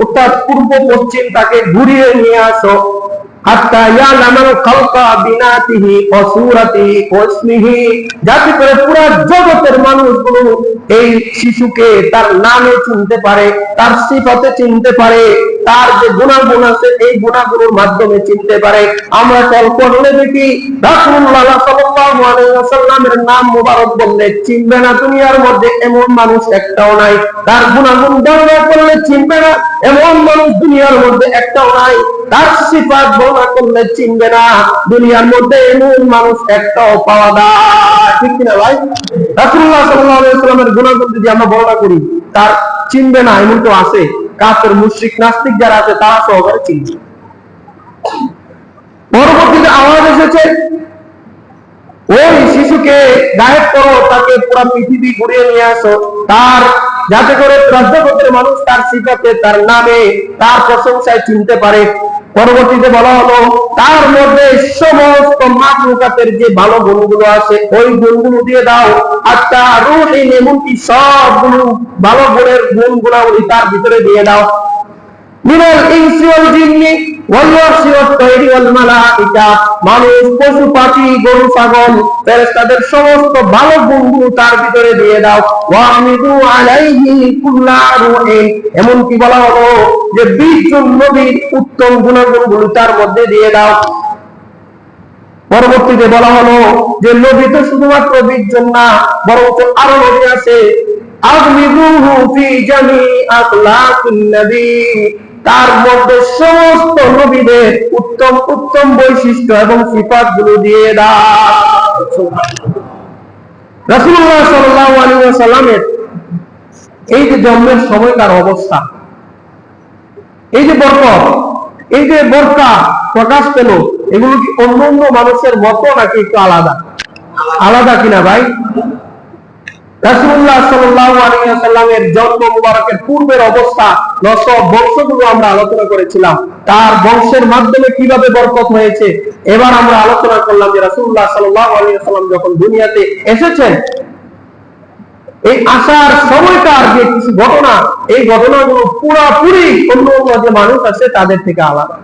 অর্থাৎ পূর্ব পশ্চিম তাকে ঘুরিয়ে নিয়ে আসো। হাত্তা ইয়ালামাল খালকা বিনাতিহি ওয়া সূরাতিহি ওয়া ইসমিহি, যাতে করে পুরো জগতের মানুষগুলো এই শিশুকে তার নামে চিনতে পারে, তার সিফাতে চিনতে পারে, তার যে গুণাগুণ আছে এই গুণাগুলোর মাধ্যমে চিনতে পারে। আমরা খেয়াল করলে দেখি রাসূলুল্লাহ সাল্লাল্লাহু আলাইহি ওয়াসাল্লামের নাম মুবারক বললে চিনবে না দুনিয়ার মধ্যে এমন মানুষ একটাও নাই। তার গুণাগুণ বর্ণনা করলে চিনবে না এমন মানুষ দুনিয়ার মধ্যে একটাও নাই। তার সিফাত বর্ণনা করলে চিনবে না দুনিয়ার মধ্যে এমন মানুষ একটাও পাওয়া যায়। ঠিক কিনা ভাই? রাসূলুল্লাহ সাল্লাল্লাহু আলাইহি ওয়াসাল্লামের গুণাগুণ যদি আমরা বর্ণনা করি তার চিনবে না এমন তো আছে। কাফের মুশরিক নাস্তিক যারা আছে তারা সহকারে চিনবে। পরবর্তীতে আওয়াজ এসেছে, ওই শিশুকে গায়েব করো, তাকে পুরো পৃথিবী ঘুরিয়ে নিয়ে আসো, তার যাতে করে জগতের মানুষ তার সিফাতে, তার নামে, তার প্রশংসায় চিনতে পারে। পরবর্তীতে বলা হলো তার মধ্যে সমস্ত মাখলুকাতের যে ভালো গুণগুলো আছে ওই গুণগুলো দিয়ে দাও। আত্মা রূহে, এমনকি সবগুলো ভালো গুণের গুণগুলি তার ভিতরে দিয়ে দাও। মিনাল ইনসি ওয়াল জিন্নি ওয়াল ওয়াহশি ওয়াত তায়রি ওয়াল মালাইকা, মানুষ, পশু পাখি, গরু ছাগল, ফেরেশতাদের সমস্ত ভালো গুণগুলো তার ভিতরে দিয়ে দাও। ওয়াহমিদু আলাইহি কুল্লা রূহিন, এমনকি বলা হলো যে 20 জন নবীর উত্তম গুণগুলো তার মধ্যে দিয়ে দাও। পরবর্তীতে বলা হলো যে নবী তো শুধুমাত্র 20 জন না, বরং আরো নবী আছে। আগমিদুহু ফি জামি আখলাকিন নবী, তার মধ্যে সমস্ত নবীদের উত্তম উত্তম বৈশিষ্ট্য এবং সিফাতগুলো দিয়ে দাও। রাসূলুল্লাহ সাল্লাল্লাহু আলাইহি ওয়াসাল্লামের এই যে জন্মের সময়কার অবস্থা, এই যে বরকত, এই যে বরকা প্রকাশ পেল, এগুলো কি অন্য অন্য মানুষের মতো নাকি একটু আলাদা? আলাদা কিনা ভাই? রাসূলুল্লাহ সাল্লাল্লাহু আলাইহি ওয়াসাল্লামের জন্ম মুবারকের পূর্বের অবস্থা, নসব, বংশগুলো আমরা আলোচনা করেছিলাম। তার বংশের মাধ্যমে কিভাবে বরকত হয়েছে এবার আমরা আলোচনা করলাম যে রাসূলুল্লাহ সাল্লাল্লাহু আলাইহি ওয়াসাল্লাম যখন দুনিয়াতে এসেছেন, এই আসার সময়কার যে কিছু ঘটনা, এই ঘটনাগুলো পুরোপুরি অন্য অন্য যে মানুষ আছে তাদের থেকে আলাদা।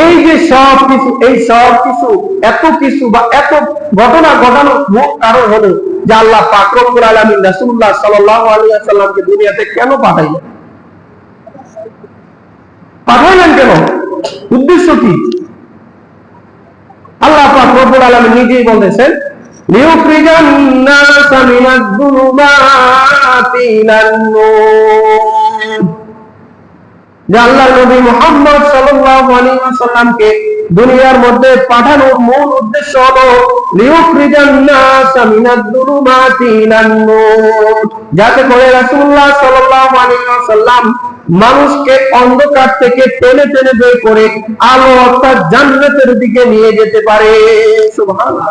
এই যে সব কিছু, এই সব কিছু, এত কিছু বা এত ঘটনা ঘটানোর মূল কারণ হলো যে আল্লাহ পাক রব্বুল আলামিন রাসূলুল্লাহ সাল্লাল্লাহু আলাইহি ওয়াসাল্লামকে দুনিয়াতে কেন পাঠাইলেন? পাঠাইলেন কেন? উদ্দেশ্য কি? আল্লাহ পাক রব্বুল আলামিন নিজেই বলেছেন, লিউখরিজান নাসা মিনাজ যুলুমাতি ইলান নূর। যে আল্লাহর নবী মুহাম্মদ সাল্লাল্লাহু আলাইহি ওয়াসাল্লামকে দুনিয়ার মধ্যে পাঠানোর মূল উদ্দেশ্য হলো লিউখরিজান নাসা মিনাজ যুলুমাতি ইলান নূর, যাতে করে রাসূলুল্লাহ সাল্লাল্লাহু আলাইহি ওয়াসাল্লাম মানুষকে অন্ধকার থেকে টেনে টেনে বের করে আলো অর্থাৎ জান্নাতের দিকে নিয়ে যেতে পারে। সুবহানাল্লাহ।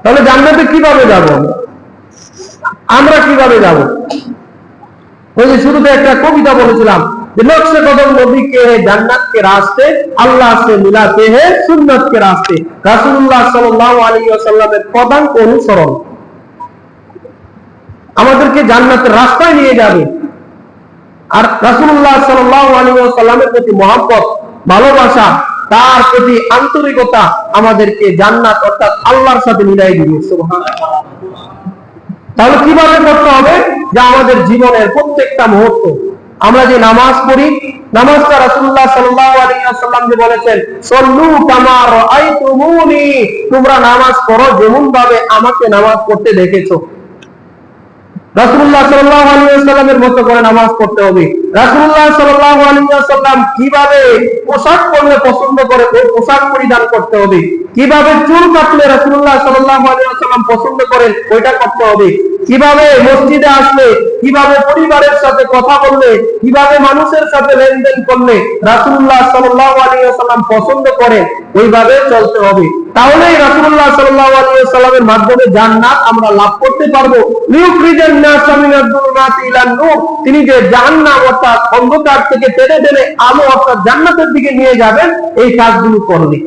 তাহলে জান্নাতে কিভাবে যাব? আমরা কিভাবে যাব? ওই যে শুরুতে একটা কবিতা বলেছিলাম যে নকশে কদম নবী के है जन्नत के रास्ते, अल्लाह से मिलाते हैं सुन्नत के रास्ते। রাসূলুল্লাহ সাল্লাল্লাহু আলাইহি ওয়াসাল্লামের পদাঙ্ক অনুসরণ আমাদেরকে জান্নাতের রাস্তায় নিয়ে যাবে। আর রাসূলুল্লাহ সাল্লাল্লাহু আলাইহি ওয়াসাল্লামের প্রতি মহব্বত, ভালোবাসা, তার প্রতি আন্তরিকতা আমাদেরকে জান্নাত অর্থাৎ আল্লাহর সাথে মিলাই দিবে। সুবহানাল্লাহ। তাহলে কিভাবে করতে হবে? যে আমাদের জীবনের প্রত্যেকটা মুহূর্ত, আমরা যে নামাজ পড়ি, নামাজটা রাসূলুল্লাহ সাল্লাল্লাহু আলাইহি ওয়াসাল্লাম যে বলেছেন, সল্লু কামা রাআইতুমুনি, তোমরা নামাজ পড়ো যেমন ভাবে আমাকে নামাজ পড়তে দেখেছো। রাসূলুল্লাহ সাল্লাল্লাহু আলাইহি ওয়াসাল্লামের মতো করে নামাজ পড়তে হবে। রাসূলুল্লাহ সাল্লাল্লাহু আলাইহি ওয়াসাল্লাম কিভাবে পোশাক পরলে পছন্দ করে ওই পোশাক পরিধান করতে হবে। কিভাবে চুল কাটলে রাসূলুল্লাহ সাল্লাল্লাহু আলাইহি ওয়াসাল্লাম পছন্দ করেন ওইটা করতে হবে। কিভাবে মসজিদে আসলে, কিভাবে পরিবারের সাথে কথা বললে, কিভাবে মানুষের সাথে লেনদেন করলে রাসূলুল্লাহ সাল্লাল্লাহু আলাইহি ওয়াসাল্লাম পছন্দ করেন ওইভাবে চলতে হবে। তাহলেই রাসূলুল্লাহ সাল্লাল্লাহু আলাইহি ওয়াসাল্লামের মাধ্যমে জান্নাত আমরা লাভ করতে পারবো। লিউখরিজান নাসা মিনাজ যুলুমাতি ইলান নূর, তিনি যে জাহান্নাম অর্থাৎ অন্ধকার থেকে টেনে টেনে আলো অর্থাৎ জান্নাতের দিকে নিয়ে যাবেন, এই কাজগুলো করলে।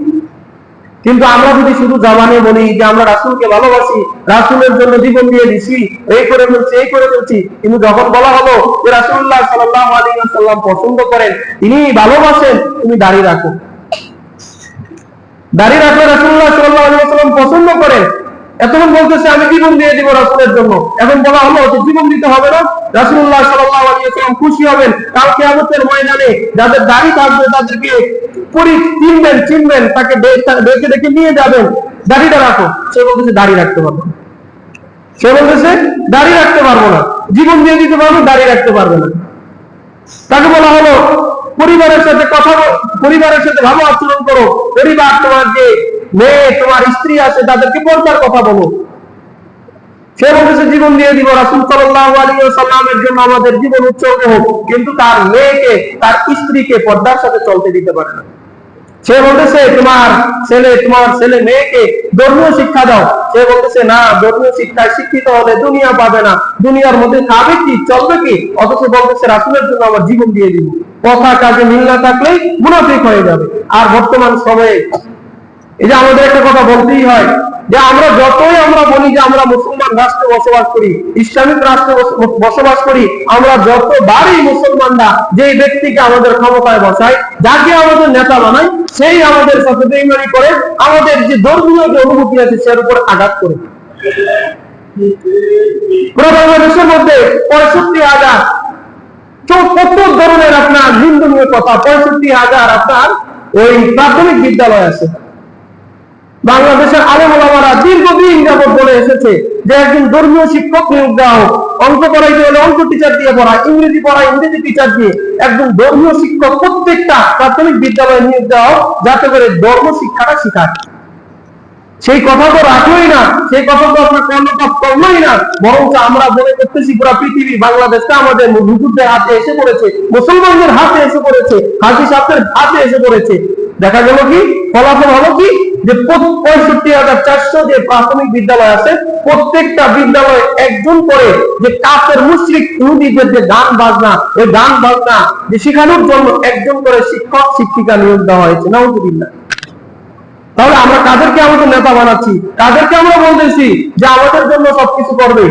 কিন্তু আমরা যদি শুধু জবানে বলি যে আমরা রাসূলকে ভালোবাসি, রাসূলের জন্য জীবন দিয়ে দিছি, এই করে ফেলছি, এই করে ফেলছি, কিন্তু যখন বলা হলো যে রাসূলুল্লাহ সাল্লাল্লাহু আলাইহি ওয়াসাল্লাম পছন্দ করেন, তিনি ভালোবাসেন, তুমি দাঁড়িয়ে রাখো, দাঁড়িয়ে রাখলে রাসূলুল্লাহ সাল্লাল্লাহু আলাইহি ওয়াসাল্লাম পছন্দ করেন, এতক্ষণ বলতেছে আমি জীবন দিয়ে দিব রাসূলের জন্য, এখন বলা হলো যে জীবন দিতে হবে না, রাসূলুল্লাহ সাল্লাল্লাহু আলাইহি ওয়াসাল্লাম খুশি হবেন, কাল কিয়ামতের ময়দানে যাদের দাড়ি থাকবে তাদেরকে চিনবেন, তাকে ডেকে ডেকে নিয়ে যাবেন, দাড়িটা রাখো। সে বলতেছে দাড়ি রাখতে পারবো না, সে বলতেছে দাড়ি রাখতে পারবো না, জীবন দিয়ে দিতে পারবো, দাড়ি রাখতে পারবে না। তাকে বলা হলো পরিবারের সাথে পরিবারের সাথে ভালো আচরণ করো, পরিবার তোমার যে মেয়ে তোমার স্ত্রী আছে তাদেরকে পর্দার কথা বলো। সে বলতেছে জীবন দিয়ে দিব, রাসূল সাল্লাল্লাহু আলাইহি ওয়াসাল্লামের জন্য আমাদের জীবন উৎসর্গ হোক, কিন্তু তার মেয়েকে, তার স্ত্রীকে পর্দার সাথে চলতে দিতে পারে না। সে বলতেছে তোমার ছেলে মেয়েকে ধর্মীয় শিক্ষা দাও, সে বলতেছে না, ধর্মীয় শিক্ষায় শিক্ষিত হলে দুনিয়া পাবে না, দুনিয়ার মধ্যে খাবে কি, চলবে কি, অথচ বলতেছে রাসূলের জন্য আমার জীবন দিয়ে দিব। কথা কাজে মিল না থাকলেই মুনাফিক হয়ে যাবে। আর বর্তমান সময়ে এই যে আমাদের একটা কথা বলতেই হয় যে আমরা যতই আমরা বলি যে আমরা মুসলমান রাষ্ট্রে বসবাস করি, ইসলামিক রাষ্ট্রে বসবাস করি, আমরা যতবারই মুসলমানরা যে ব্যক্তিকে আমাদের ক্ষমতায় বসায়, যাকে আমাদের নেতা বানায়, সেই আমাদের সাথে বেঈমানি করে, আমাদের যে ধর্মীয় যে অনুভূতি আছে সের উপর আঘাত করে। পুরো বাংলাদেশের মধ্যে 65,000 কত ধরনের আপনার নিন্দনীয় কথা, 65,000 আপনার ওই প্রাথমিক বিদ্যালয় আছে। বাংলাদেশের আলেম ওলামারা দীর্ঘদিন যাবত বলে এসেছে যে একজন ধর্মীয় শিক্ষক নিয়োগ দেওয়া হোক, অঙ্ক পড়াইতে হলে অঙ্ক টিচার দিয়ে পড়ায়, ইংরেজি পড়ায় ইংরেজি টিচার দিয়ে, একজন ধর্মীয় শিক্ষক প্রত্যেকটা প্রাথমিক বিদ্যালয়ে নিয়োগ দেওয়া হোক, যাতে করে ধর্ম শিক্ষাটা শিখায়। সেই কথা তো রাখলোই না, সেই কথা তো আপনার কর্ণপাত করলোই না, বরং আমরা মনে করতেছি পুরো পৃথিবী, বাংলাদেশটা আমাদের হুজুরদের হাতে এসে পড়েছে, মুসলমানদের হাতে এসে পড়েছে, হাজী সাহেবদের হাতে এসে পড়েছে। দেখা গেল কি ফলাফল হলো কি যে 65,400 যে প্রাথমিক বিদ্যালয় আছে প্রত্যেকটা বিদ্যালয়ে একজন করে যে কাফের মুশরিক ইহুদিদের যে গান বাজনা ওই গান বাজনা যে শেখানোর জন্য একজন করে শিক্ষক শিক্ষিকা নিয়োগ দেওয়া হয়েছে। নাউযুবিল্লাহ। তাহলে আমরা কাদেরকে আমাদের নেতা বানাচ্ছি? কাদেরকে আমরা বলতেছি যে আমাদের জন্য সবকিছু করবে?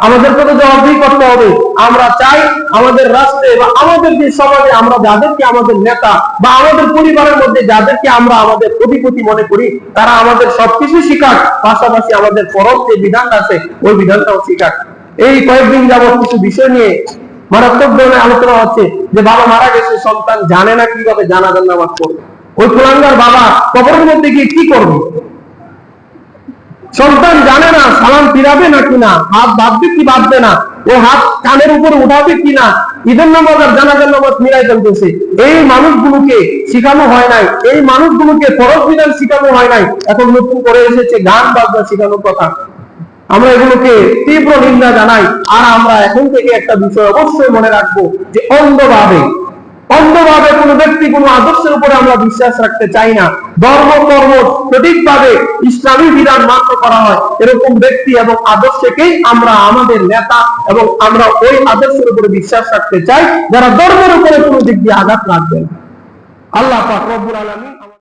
আমাদেরকে তো জবাবদিহি করতে হবে। আমরা চাই আমাদের রাষ্ট্রে বা আমাদের যে সমাজে আমরা যাদেরকে আমাদের নেতা বা আমাদের পরিবারের মধ্যে যাদেরকে আমরা আমাদের অধিপতি মনে করি তারা আমাদের সবকিছু শিখাক, পাশাপাশি আমাদের ফরজ যে বিধান আছে ওই বিধানটাও শিখাক। এই কয়েকদিন যাবত কিছু বিষয় নিয়ে মারাত্মক ধরনের আলোচনা হচ্ছে যে বাবা মারা গেছে, সন্তান জানে না কিভাবে জানাজার নামাজ পড়বে। ওই কুলাঙ্গার বাবা কবরের মধ্যে গিয়ে কি করবে? সন্তান জানে না সালাম ফিরাবে না কিনা, হাত বাঁধবে কি বাঁধবে না, ও হাত কানের উপরে উঠাবে কিনা, ঈদের নামাজ আর জানাজার নামাজ মিলাই ফেলতেছে। এই মানুষগুলোকে শিখানো হয় নাই, এই মানুষগুলোকে ফরজ বিধান শিখানো হয় নাই, এখন নতুন করে এসেছে গান বাজনা শিখানোর কথা। আমরা এগুলোকে তীব্র নিন্দা জানাই। আর আমরা এখন থেকে একটা বিষয় অবশ্যই মনে রাখবো যে অন্ধভাবে কোনো ব্যক্তি কোনো আদর্শের উপরে আমরা বিশ্বাস রাখতে চাই না। ধর্ম কর্ম সঠিকভাবে ইসলামী বিধান মান্য করা হয় এরকম ব্যক্তি এবং আদর্শকেই আমরা আমাদের নেতা এবং আমরা ওই আদর্শের উপরে বিশ্বাস রাখতে চাই যারা ধর্মের উপরে কোনো দিক দিয়ে আঘাত রাখবেন। আল্লাহ পাক রব্বুল আলামিন